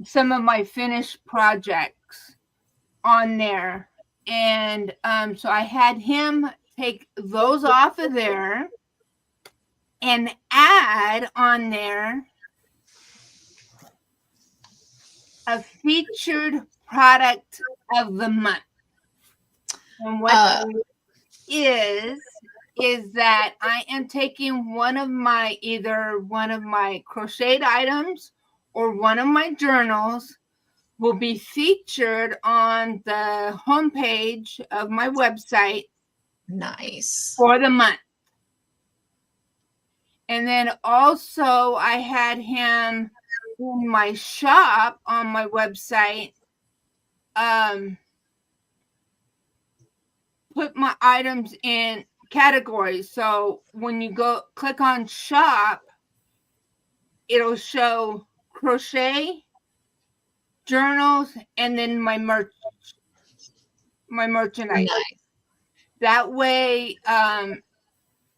[SPEAKER 3] some of my finished projects on there. And so I had him take those off of there and add on there a featured product of the month. And what is that I am taking either one of my crocheted items or one of my journals will be featured on the homepage of my website.
[SPEAKER 1] Nice.
[SPEAKER 3] For the month. And then also I had him in my shop on my website put my items in categories. So when you go click on shop, it'll show crochet, journals, and then my merchandise.
[SPEAKER 1] Nice.
[SPEAKER 3] That way,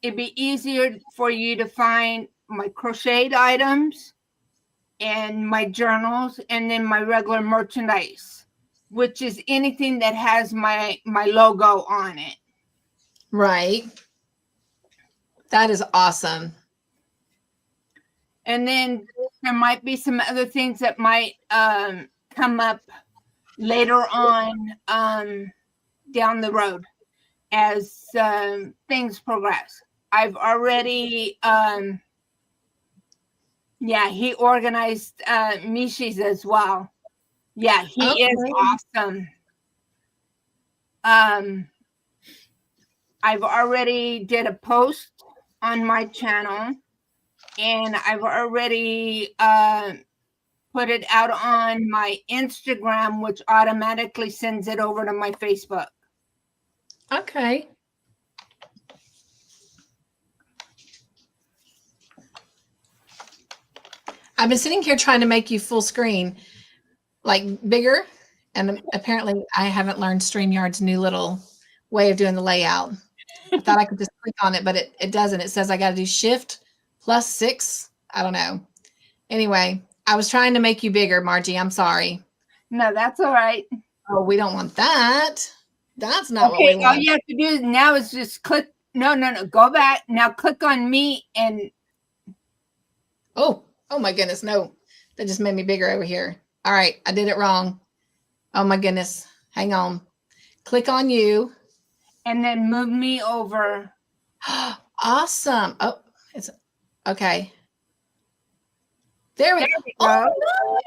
[SPEAKER 3] it'd be easier for you to find my crocheted items and my journals, and then my regular merchandise, which is anything that has my logo on it.
[SPEAKER 1] Right. That is awesome.
[SPEAKER 3] And then there might be some other things that might come up later on down the road as things progress. I've already, he organized Mishi's as well. Yeah, he is awesome. I've already did a post on my channel, and I've already put it out on my Instagram, which automatically sends it over to my Facebook.
[SPEAKER 1] Okay. I've been sitting here trying to make you full screen, like bigger, and apparently I haven't learned StreamYard's new little way of doing the layout. I thought I could just click on it, but it doesn't. It says I got to do Shift+6. I don't know. Anyway, I was trying to make you bigger, Margie. I'm sorry.
[SPEAKER 3] No, that's all right.
[SPEAKER 1] Oh, we don't want that. That's not what we want.
[SPEAKER 3] All you have to do now is just click. No. Go back. Now click on me and.
[SPEAKER 1] Oh my goodness. No, that just made me bigger over here. All right. I did it wrong. Oh my goodness. Hang on. Click on you.
[SPEAKER 3] And then move me over.
[SPEAKER 1] Awesome. Oh, it's okay. There we go. Oh,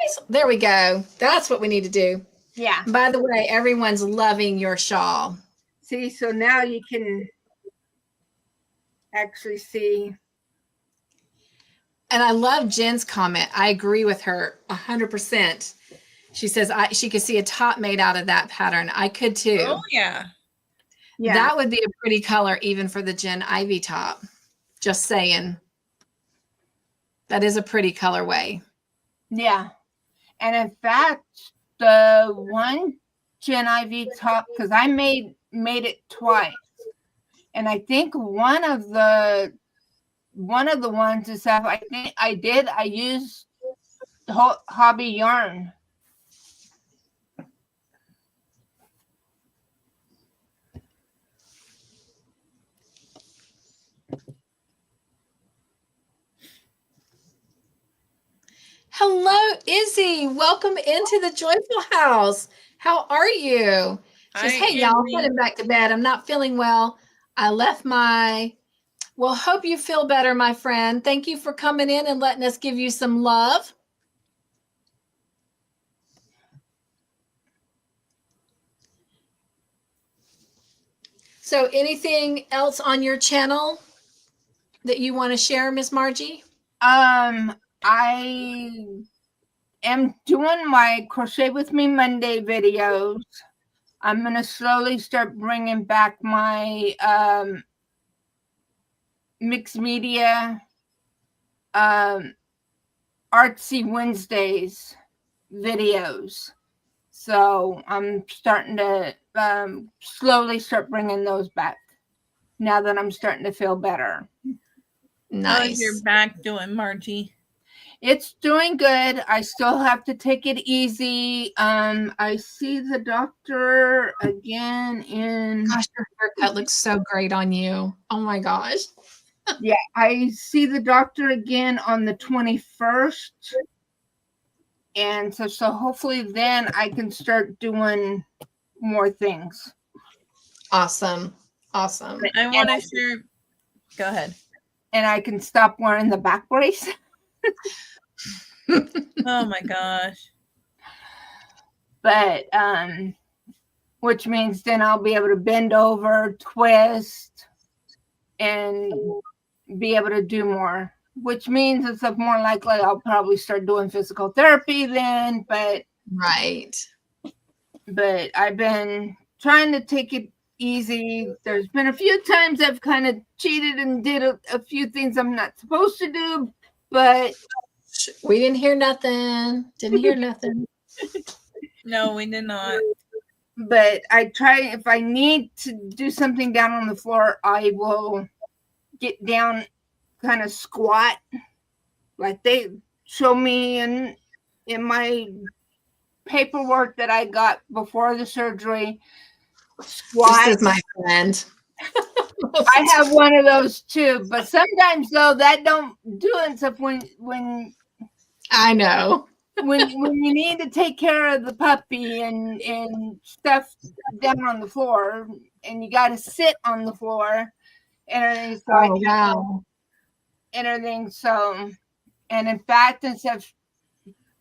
[SPEAKER 1] nice. There we go. That's what we need to do.
[SPEAKER 3] Yeah.
[SPEAKER 1] By the way, everyone's loving your shawl.
[SPEAKER 3] See, so now you can actually see.
[SPEAKER 1] And I love Jen's comment. I agree with her 100%. She says she could see a top made out of that pattern. I could too.
[SPEAKER 2] Oh, yeah.
[SPEAKER 3] Yeah.
[SPEAKER 1] That would be a pretty color even for the Jen Ivy top. Just saying. That is a pretty colorway.
[SPEAKER 3] Yeah. And in fact, the one Jen Ivy top, because I made it twice. And I think one of the ones is that I used hobby yarn.
[SPEAKER 1] Hello, Izzy. Welcome into the Joyful House. How are you? She says, hey, y'all, I'm heading back to bed. I'm not feeling well. I left well, hope you feel better, my friend. Thank you for coming in and letting us give you some love. So anything else on your channel that you want to share, Miss Margie?
[SPEAKER 3] I am doing my Crochet With Me Monday videos. I'm going to slowly start bringing back my mixed media Artsy Wednesdays videos. So I'm starting to slowly start bringing those back now that I'm starting to feel better.
[SPEAKER 1] Nice.
[SPEAKER 2] How's your back doing, Margie?
[SPEAKER 3] It's doing good. I still have to take it easy. I see the doctor again in...
[SPEAKER 1] Gosh, your haircut looks so great on you. Oh my gosh.
[SPEAKER 3] Yeah, I see the doctor again on the 21st. And so hopefully then I can start doing more things.
[SPEAKER 1] Awesome. Awesome.
[SPEAKER 2] I want to share. Go ahead.
[SPEAKER 3] And I can stop wearing the back brace.
[SPEAKER 2] Oh my gosh.
[SPEAKER 3] But which means then I'll be able to bend over, twist, and be able to do more, which means it's more likely I'll probably start doing physical therapy then. But
[SPEAKER 1] right.
[SPEAKER 3] But I've been trying to take it easy. There's been a few times I've kind of cheated and did a few things I'm not supposed to do, but
[SPEAKER 1] we didn't hear nothing. Didn't hear nothing.
[SPEAKER 2] No, we did not.
[SPEAKER 3] But I try, if I need to do something down on the floor, I will get down, kind of squat, like they show me in my paperwork that I got before the surgery. Squat.
[SPEAKER 1] This is my friend.
[SPEAKER 3] I have one of those too, but sometimes though that don't do it stuff when
[SPEAKER 1] I know.
[SPEAKER 3] when you need to take care of the puppy and stuff down on the floor, and you got to sit on the floor and everything. So
[SPEAKER 1] Wow.
[SPEAKER 3] and everything. So, and in fact, and stuff,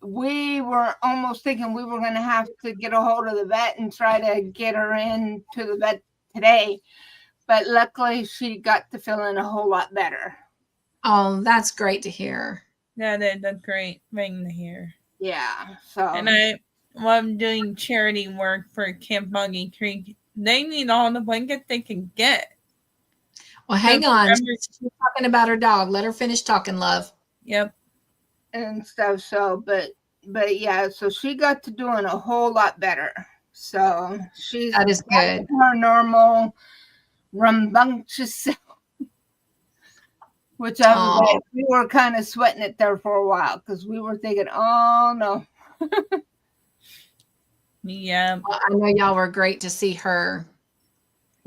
[SPEAKER 3] we were almost thinking we were going to have to get a hold of the vet and try to get her in to the vet today. But luckily, she got to feeling a whole lot better.
[SPEAKER 1] Oh, that's great to hear.
[SPEAKER 2] Yeah, that's a great thing to hear.
[SPEAKER 3] Yeah. So.
[SPEAKER 2] And I love doing charity work for Camp Buggy Creek. They need all the blankets they can get.
[SPEAKER 1] Well, hang on. She's talking about her dog. Let her finish talking, love.
[SPEAKER 2] Yep.
[SPEAKER 3] And stuff. So, but yeah. So she got to doing a whole lot better. So she's
[SPEAKER 1] that is good.
[SPEAKER 3] Her normal rambunctious self. Which we were kind of sweating it there for a while because we were thinking, oh no.
[SPEAKER 2] Yeah.
[SPEAKER 1] Well, I know y'all were great to see her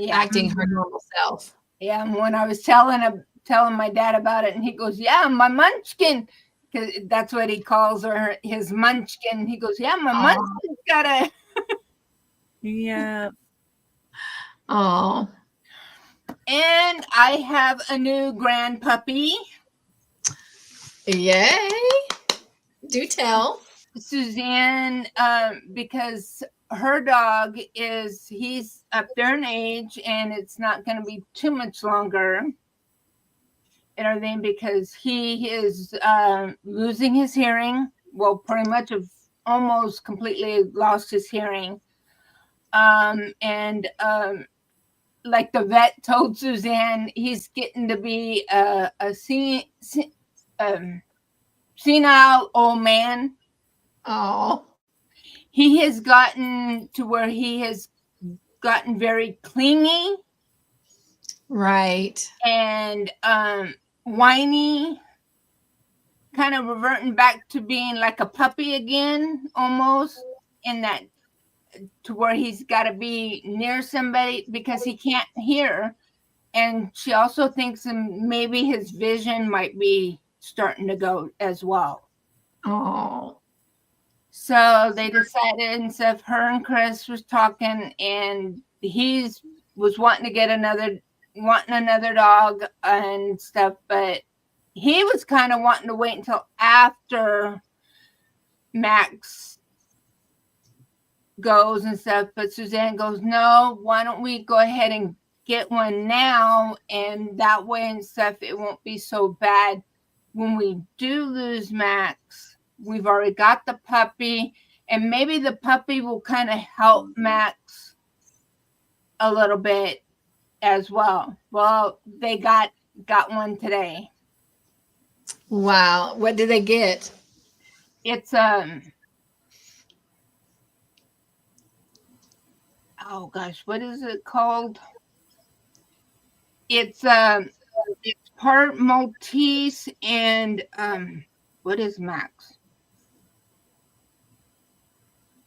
[SPEAKER 1] acting her normal self.
[SPEAKER 3] Yeah, and when I was telling my dad about it, and he goes, "Yeah, my munchkin," because that's what he calls her, his munchkin. He goes, "Yeah, my munchkin's got a."
[SPEAKER 2] Yeah.
[SPEAKER 1] Oh.
[SPEAKER 3] And I have a new grand puppy.
[SPEAKER 1] Yay! Do tell.
[SPEAKER 3] Suzanne, because her dog he's up there in age, and it's not going to be too much longer and everything, because he is losing his hearing. Well, pretty much have almost completely lost his hearing. Like the vet told Suzanne, he's getting to be a senile old man.
[SPEAKER 1] Oh.
[SPEAKER 3] He has gotten to where he has gotten very clingy.
[SPEAKER 1] Right.
[SPEAKER 3] And whiny, kind of reverting back to being like a puppy again, almost, in that, to where he's got to be near somebody because he can't hear. And she also thinks maybe his vision might be starting to go as well.
[SPEAKER 1] Oh.
[SPEAKER 3] So they decided, and stuff, her and Chris was talking, and he was wanting another dog and stuff, but he was kind of wanting to wait until after Max goes and stuff. But Suzanne goes, "No, why don't we go ahead and get one now, and that way and stuff, it won't be so bad when we do lose Max. We've already got the puppy, and maybe the puppy will kind of help Max a little bit as well." Well, they got one today.
[SPEAKER 1] Wow. What did they get?
[SPEAKER 3] It's oh gosh, what is it called? It's part Maltese and what is Max?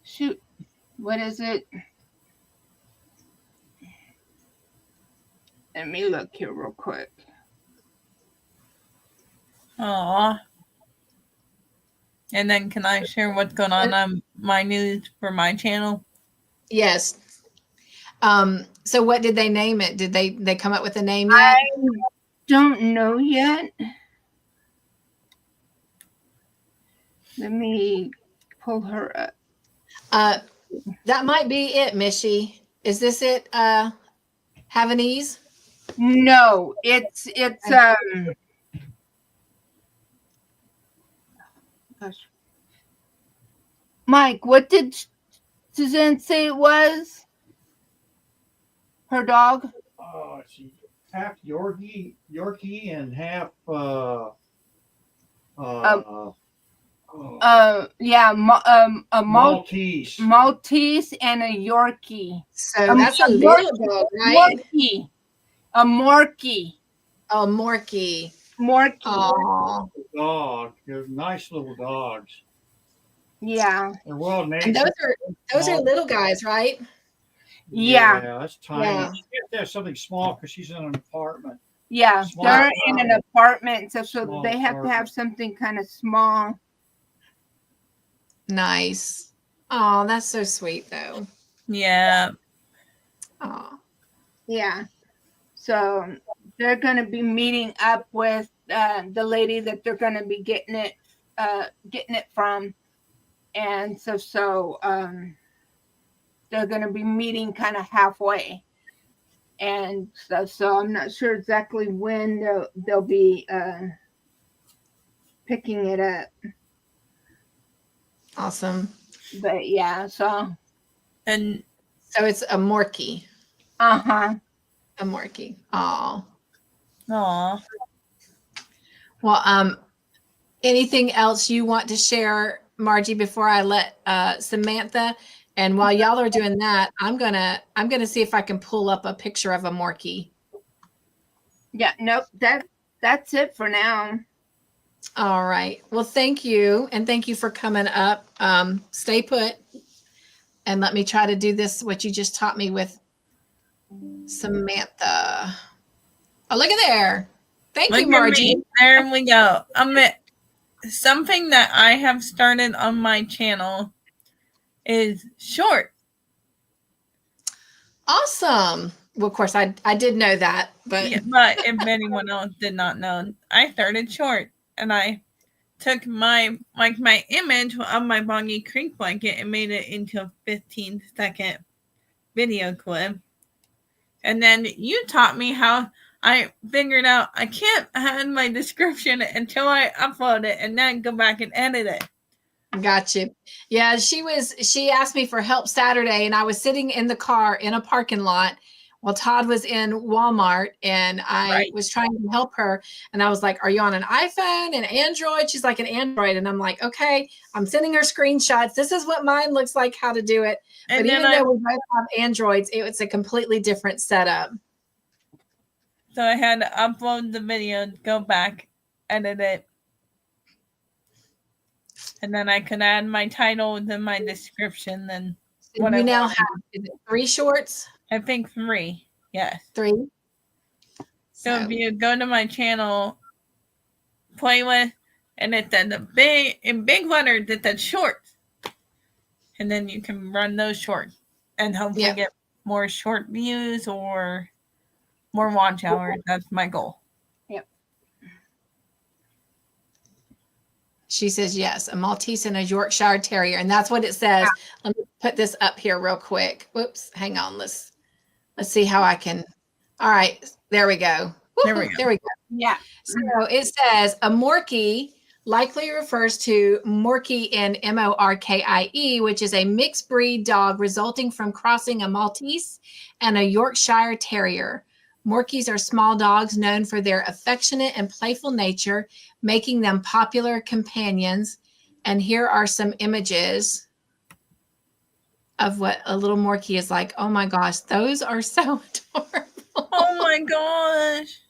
[SPEAKER 3] Shoot, what is it? Let me look here real quick.
[SPEAKER 2] Aw. And then can I share what's going on my news for my channel?
[SPEAKER 1] Yes. So what did they name it? Did they come up with a name yet?
[SPEAKER 3] I don't know yet. Let me pull her up.
[SPEAKER 1] That might be it, Mishy. Is this it? Havanese?
[SPEAKER 3] No, it's gosh. Mike, what did Suzanne say it was? her dog?
[SPEAKER 4] She's half Yorkie and half
[SPEAKER 3] Yeah, a
[SPEAKER 4] Maltese.
[SPEAKER 3] Maltese and a Yorkie.
[SPEAKER 1] So that's a little dog, right?
[SPEAKER 3] Morkie. A Morkie.
[SPEAKER 1] Oh, Morky.
[SPEAKER 3] Morkie.
[SPEAKER 1] Oh,
[SPEAKER 4] Dog. They're nice little dogs.
[SPEAKER 3] Yeah.
[SPEAKER 4] They're well
[SPEAKER 1] and
[SPEAKER 4] natured.
[SPEAKER 1] those are little guys, right?
[SPEAKER 3] Yeah.
[SPEAKER 4] Yeah, that's tiny.
[SPEAKER 1] Yeah.
[SPEAKER 4] She has to have something small because she's in an apartment.
[SPEAKER 3] Yeah.
[SPEAKER 4] Small
[SPEAKER 3] They're in an apartment, so
[SPEAKER 4] Small
[SPEAKER 3] they have to have
[SPEAKER 4] apartment.
[SPEAKER 3] something kind of small.
[SPEAKER 1] Nice. Oh, that's so sweet, though.
[SPEAKER 2] Yeah.
[SPEAKER 1] Oh,
[SPEAKER 3] Yeah. So they're going to be meeting up with the lady that they're going to be getting it from, and so they're going to be meeting kind of halfway, and so I'm not sure exactly when they'll be picking it up,
[SPEAKER 1] awesome.
[SPEAKER 3] but yeah. So
[SPEAKER 2] And
[SPEAKER 1] So it's a Morky.
[SPEAKER 3] uh-huh.
[SPEAKER 1] A Morky. Oh.
[SPEAKER 2] aw.
[SPEAKER 1] Well, anything else you want to share, Margie, before I let Samantha? And while y'all are doing that, I'm gonna see if I can pull up a picture of a Morky.
[SPEAKER 3] Yeah, nope, that's it for now.
[SPEAKER 1] All right. Well, thank you, and thank you for coming up. Stay put, and let me try to do this. What you just taught me with Samantha. Oh, look at there. Thank
[SPEAKER 2] Look
[SPEAKER 1] you,
[SPEAKER 2] at
[SPEAKER 1] Margie.
[SPEAKER 2] me. There we go. Something that I have started on my channel is short.
[SPEAKER 1] Awesome. Well, of course, I did know that, but
[SPEAKER 2] Yeah, but if anyone else did not know, I started short, and I took my image of my Boggy Creek blanket and made it into a 15-second video clip. And then you taught me how I figured out I can't add my description until I upload it and then go back and edit it.
[SPEAKER 1] got you. Yeah, she asked me for help Saturday, and I was sitting in the car in a parking lot while Todd was in Walmart, and I was trying to help her. And I was like, "Are you on an iPhone, an Android?" She's like, "An Android." And I'm like, "Okay." I'm sending her screenshots. This is what mine looks like, how to do it.
[SPEAKER 2] And
[SPEAKER 1] but even though we both have Androids, it's a completely different setup.
[SPEAKER 2] So I had to upload the video, go back, edit it. And then I could add my title and then my description. Then
[SPEAKER 1] So you now have, is it 3 shorts?
[SPEAKER 2] I think 3. Yes.
[SPEAKER 1] 3.
[SPEAKER 2] So if you go to my channel playlist, and it said in big letters, it said shorts. And then you can run those shorts and hopefully get more short views or more watch hours. That's my goal.
[SPEAKER 3] Yep.
[SPEAKER 1] She says yes, a Maltese and a Yorkshire Terrier, and that's what it says. Let me put this up here real quick. Whoops, hang on. Let's see how I can. All right, there we go. There we go.
[SPEAKER 3] Yeah.
[SPEAKER 1] So it says a Morkie likely refers to Morkie in Morkie, which is a mixed breed dog resulting from crossing a Maltese and a Yorkshire Terrier. Morkies are small dogs known for their affectionate and playful nature, making them popular companions. And here are some images of what a little Morkie is like. Oh my gosh, those are so adorable.
[SPEAKER 2] Oh my gosh.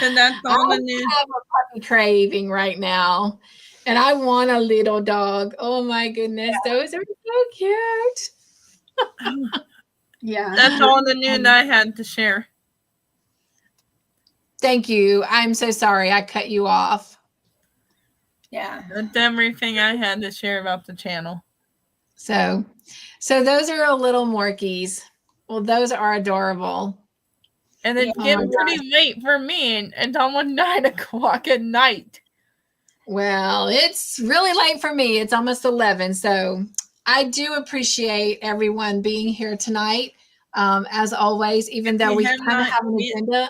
[SPEAKER 2] And that's all the news.
[SPEAKER 1] I have a puppy craving right now, and I want a little dog. Oh my goodness, those are so cute.
[SPEAKER 3] Yeah.
[SPEAKER 2] That's all the news I had to share.
[SPEAKER 1] Thank you. I'm so sorry I cut you off.
[SPEAKER 3] Yeah.
[SPEAKER 2] That's everything I had to share about the channel.
[SPEAKER 1] So those are a little Morkies. Well, those are adorable.
[SPEAKER 2] And it's getting pretty late for me, and it's almost 9 o'clock at night.
[SPEAKER 1] Well, it's really late for me. It's almost 11. So I do appreciate everyone being here tonight. As always, even though we kind of have an agenda,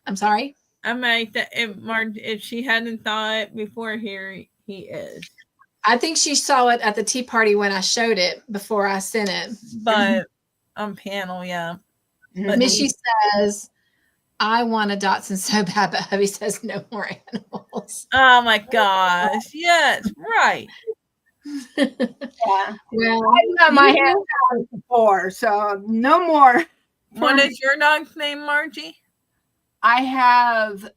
[SPEAKER 1] I'm sorry?
[SPEAKER 2] I might, if she hadn't saw it before, here he is.
[SPEAKER 1] I think she saw it at the tea party when I showed it before I sent it.
[SPEAKER 2] But on panel, yeah.
[SPEAKER 3] Mhm.
[SPEAKER 1] Missy says, I want a Dotson so bad, but hubby says no more animals.
[SPEAKER 2] Oh my gosh. Yes, right.
[SPEAKER 3] Yeah.
[SPEAKER 1] Well,
[SPEAKER 3] I've got my
[SPEAKER 1] you
[SPEAKER 3] hands on before, so no more.
[SPEAKER 2] What
[SPEAKER 3] For
[SPEAKER 2] is your dog's name, Margie?
[SPEAKER 3] I have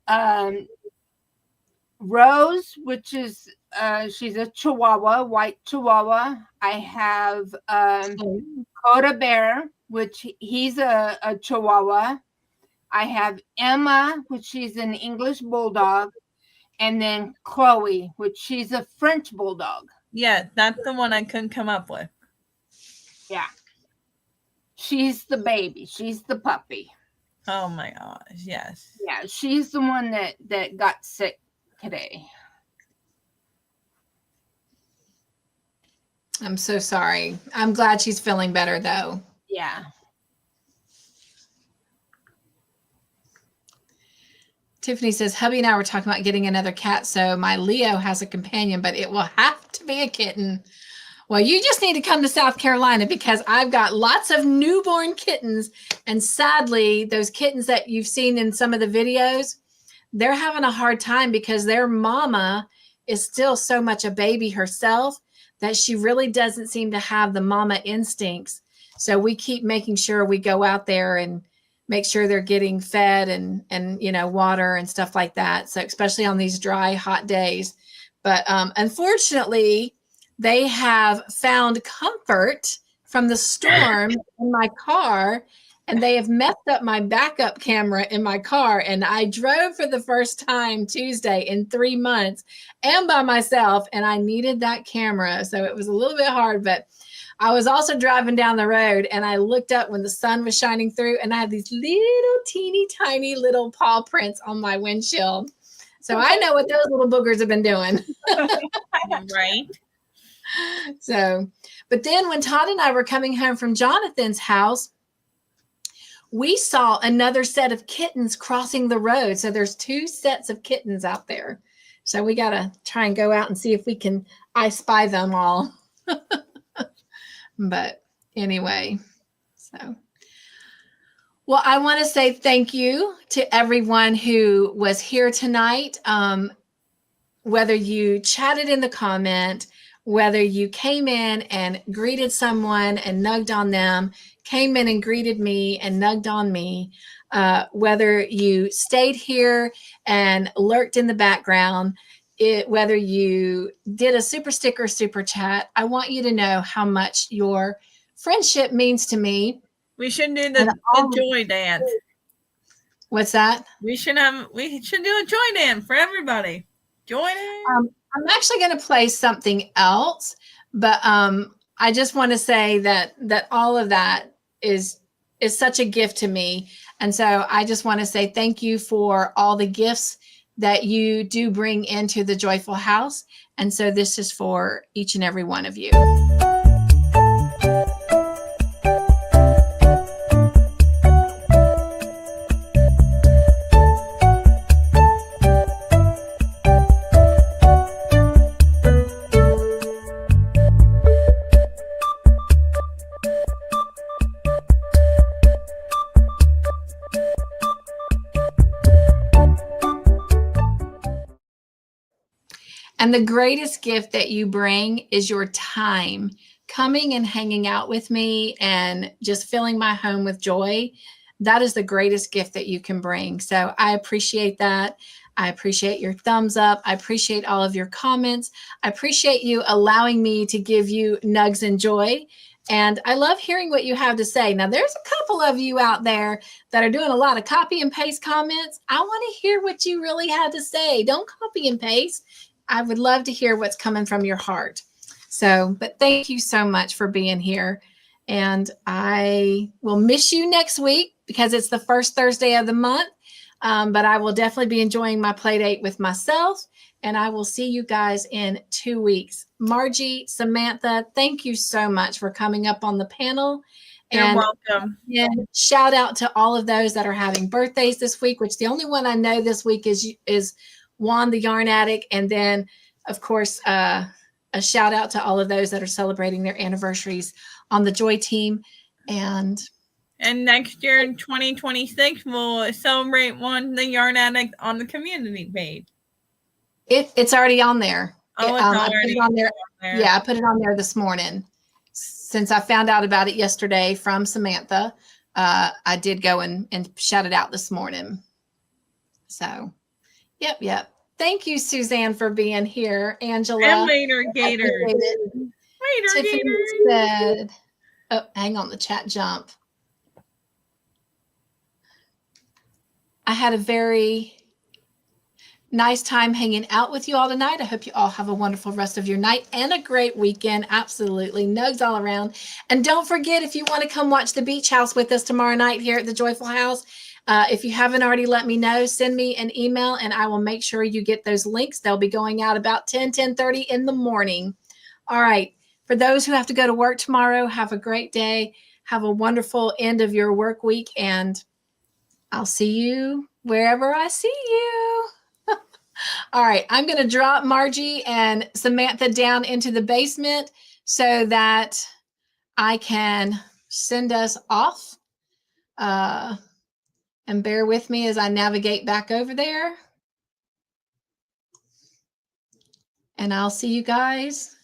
[SPEAKER 3] Rose, which is she's a Chihuahua, white Chihuahua. I have Coda Bear, which he's a Chihuahua. I have Emma, which she's an English Bulldog, and then Chloe, which she's a French Bulldog.
[SPEAKER 2] Yeah, that's the one I couldn't come up with.
[SPEAKER 3] Yeah. She's the baby. She's the puppy.
[SPEAKER 2] Oh my gosh, yes.
[SPEAKER 3] Yeah, she's the one that got sick today.
[SPEAKER 1] I'm so sorry. I'm glad she's feeling better, though.
[SPEAKER 3] Yeah.
[SPEAKER 1] Tiffany says, hubby and I were talking about getting another cat, so my Leo has a companion, but it will have to be a kitten. Well, you just need to come to South Carolina because I've got lots of newborn kittens, and sadly, those kittens that you've seen in some of the videos, they're having a hard time because their mama is still so much a baby herself that she really doesn't seem to have the mama instincts. So we keep making sure we go out there and make sure they're getting fed and water and stuff like that. So especially on these dry, hot days. But unfortunately, they have found comfort from the storm in my car, and they have messed up my backup camera in my car. And I drove for the first time Tuesday in 3 months and by myself, and I needed that camera. So it was a little bit hard, but I was also driving down the road and I looked up when the sun was shining through, and I had these little teeny tiny little paw prints on my windshield. So I know what those little boogers have been doing.
[SPEAKER 2] Right.
[SPEAKER 1] So, but then when Todd and I were coming home from Jonathan's house, we saw another set of kittens crossing the road. So there's 2 sets of kittens out there. So we got to try and go out and see if we can I spy them all. But anyway, so. Well, I want to say thank you to everyone who was here tonight. Whether you chatted in the comment, whether you came in and greeted someone and nugged on them, came in and greeted me and nugged on me, whether you stayed here and lurked in the background, whether you did a super sticker, super chat, I want you to know how much your friendship means to me.
[SPEAKER 2] We should do the joy dance.
[SPEAKER 1] What's that?
[SPEAKER 2] We should do a joy dance for everybody. Joy dance.
[SPEAKER 1] I'm actually going to play something else, but I just want to say that all of that is such a gift to me. And so I just want to say thank you for all the gifts that you do bring into the Joyful House. And so this is for each and every one of you. And the greatest gift that you bring is your time, coming and hanging out with me and just filling my home with joy. That is the greatest gift that you can bring. So I appreciate that. I appreciate your thumbs up. I appreciate all of your comments. I appreciate you allowing me to give you nugs and joy. And I love hearing what you have to say. Now, there's a couple of you out there that are doing a lot of copy and paste comments. I want to hear what you really had to say. Don't copy and paste. I would love to hear what's coming from your heart. So, but thank you so much for being here. And I will miss you next week because it's the first Thursday of the month. But I will definitely be enjoying my play date with myself. And I will see you guys in 2 weeks. Margie, Samantha, thank you so much for coming up on the panel.
[SPEAKER 2] You're welcome.
[SPEAKER 1] And shout out to all of those that are having birthdays this week, which the only one I know this week is Juan the Yarn Addict. And then, of course, a shout out to all of those that are celebrating their anniversaries on the Joy team. And
[SPEAKER 2] next year in 2026, we'll celebrate the Yarn Addict on the community page.
[SPEAKER 1] it's already on there.
[SPEAKER 2] Oh, it's
[SPEAKER 1] I put
[SPEAKER 2] already
[SPEAKER 1] it on there.
[SPEAKER 2] there.
[SPEAKER 1] Yeah, I put it on there this morning. Since I found out about it yesterday from Samantha, I did go and shout it out this morning. So, yep. Thank you, Suzanne, for being here. Angela.
[SPEAKER 2] And later, Gators. Later,
[SPEAKER 1] Tiffany
[SPEAKER 2] Gators.
[SPEAKER 1] said, oh, hang on, the chat jump. I had a very nice time hanging out with you all tonight. I hope you all have a wonderful rest of your night and a great weekend. Absolutely. Nugs all around. And don't forget, if you want to come watch the beach house with us tomorrow night here at the Joyful House, if you haven't already let me know, send me an email and I will make sure you get those links. They'll be going out about 10:30 in the morning. All right. For those who have to go to work tomorrow, have a great day. Have a wonderful end of your work week, and I'll see you wherever I see you. All right, I'm going to drop Margie and Samantha down into the basement so that I can send us off. And bear with me as I navigate back over there. And I'll see you guys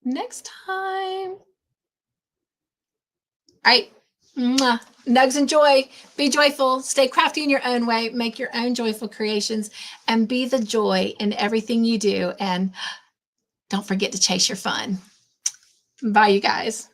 [SPEAKER 1] next time. All right. Mwah. Nugs and joy. Be joyful. Stay crafty in your own way. Make your own joyful creations and be the joy in everything you do. And don't forget to chase your fun. Bye, you guys.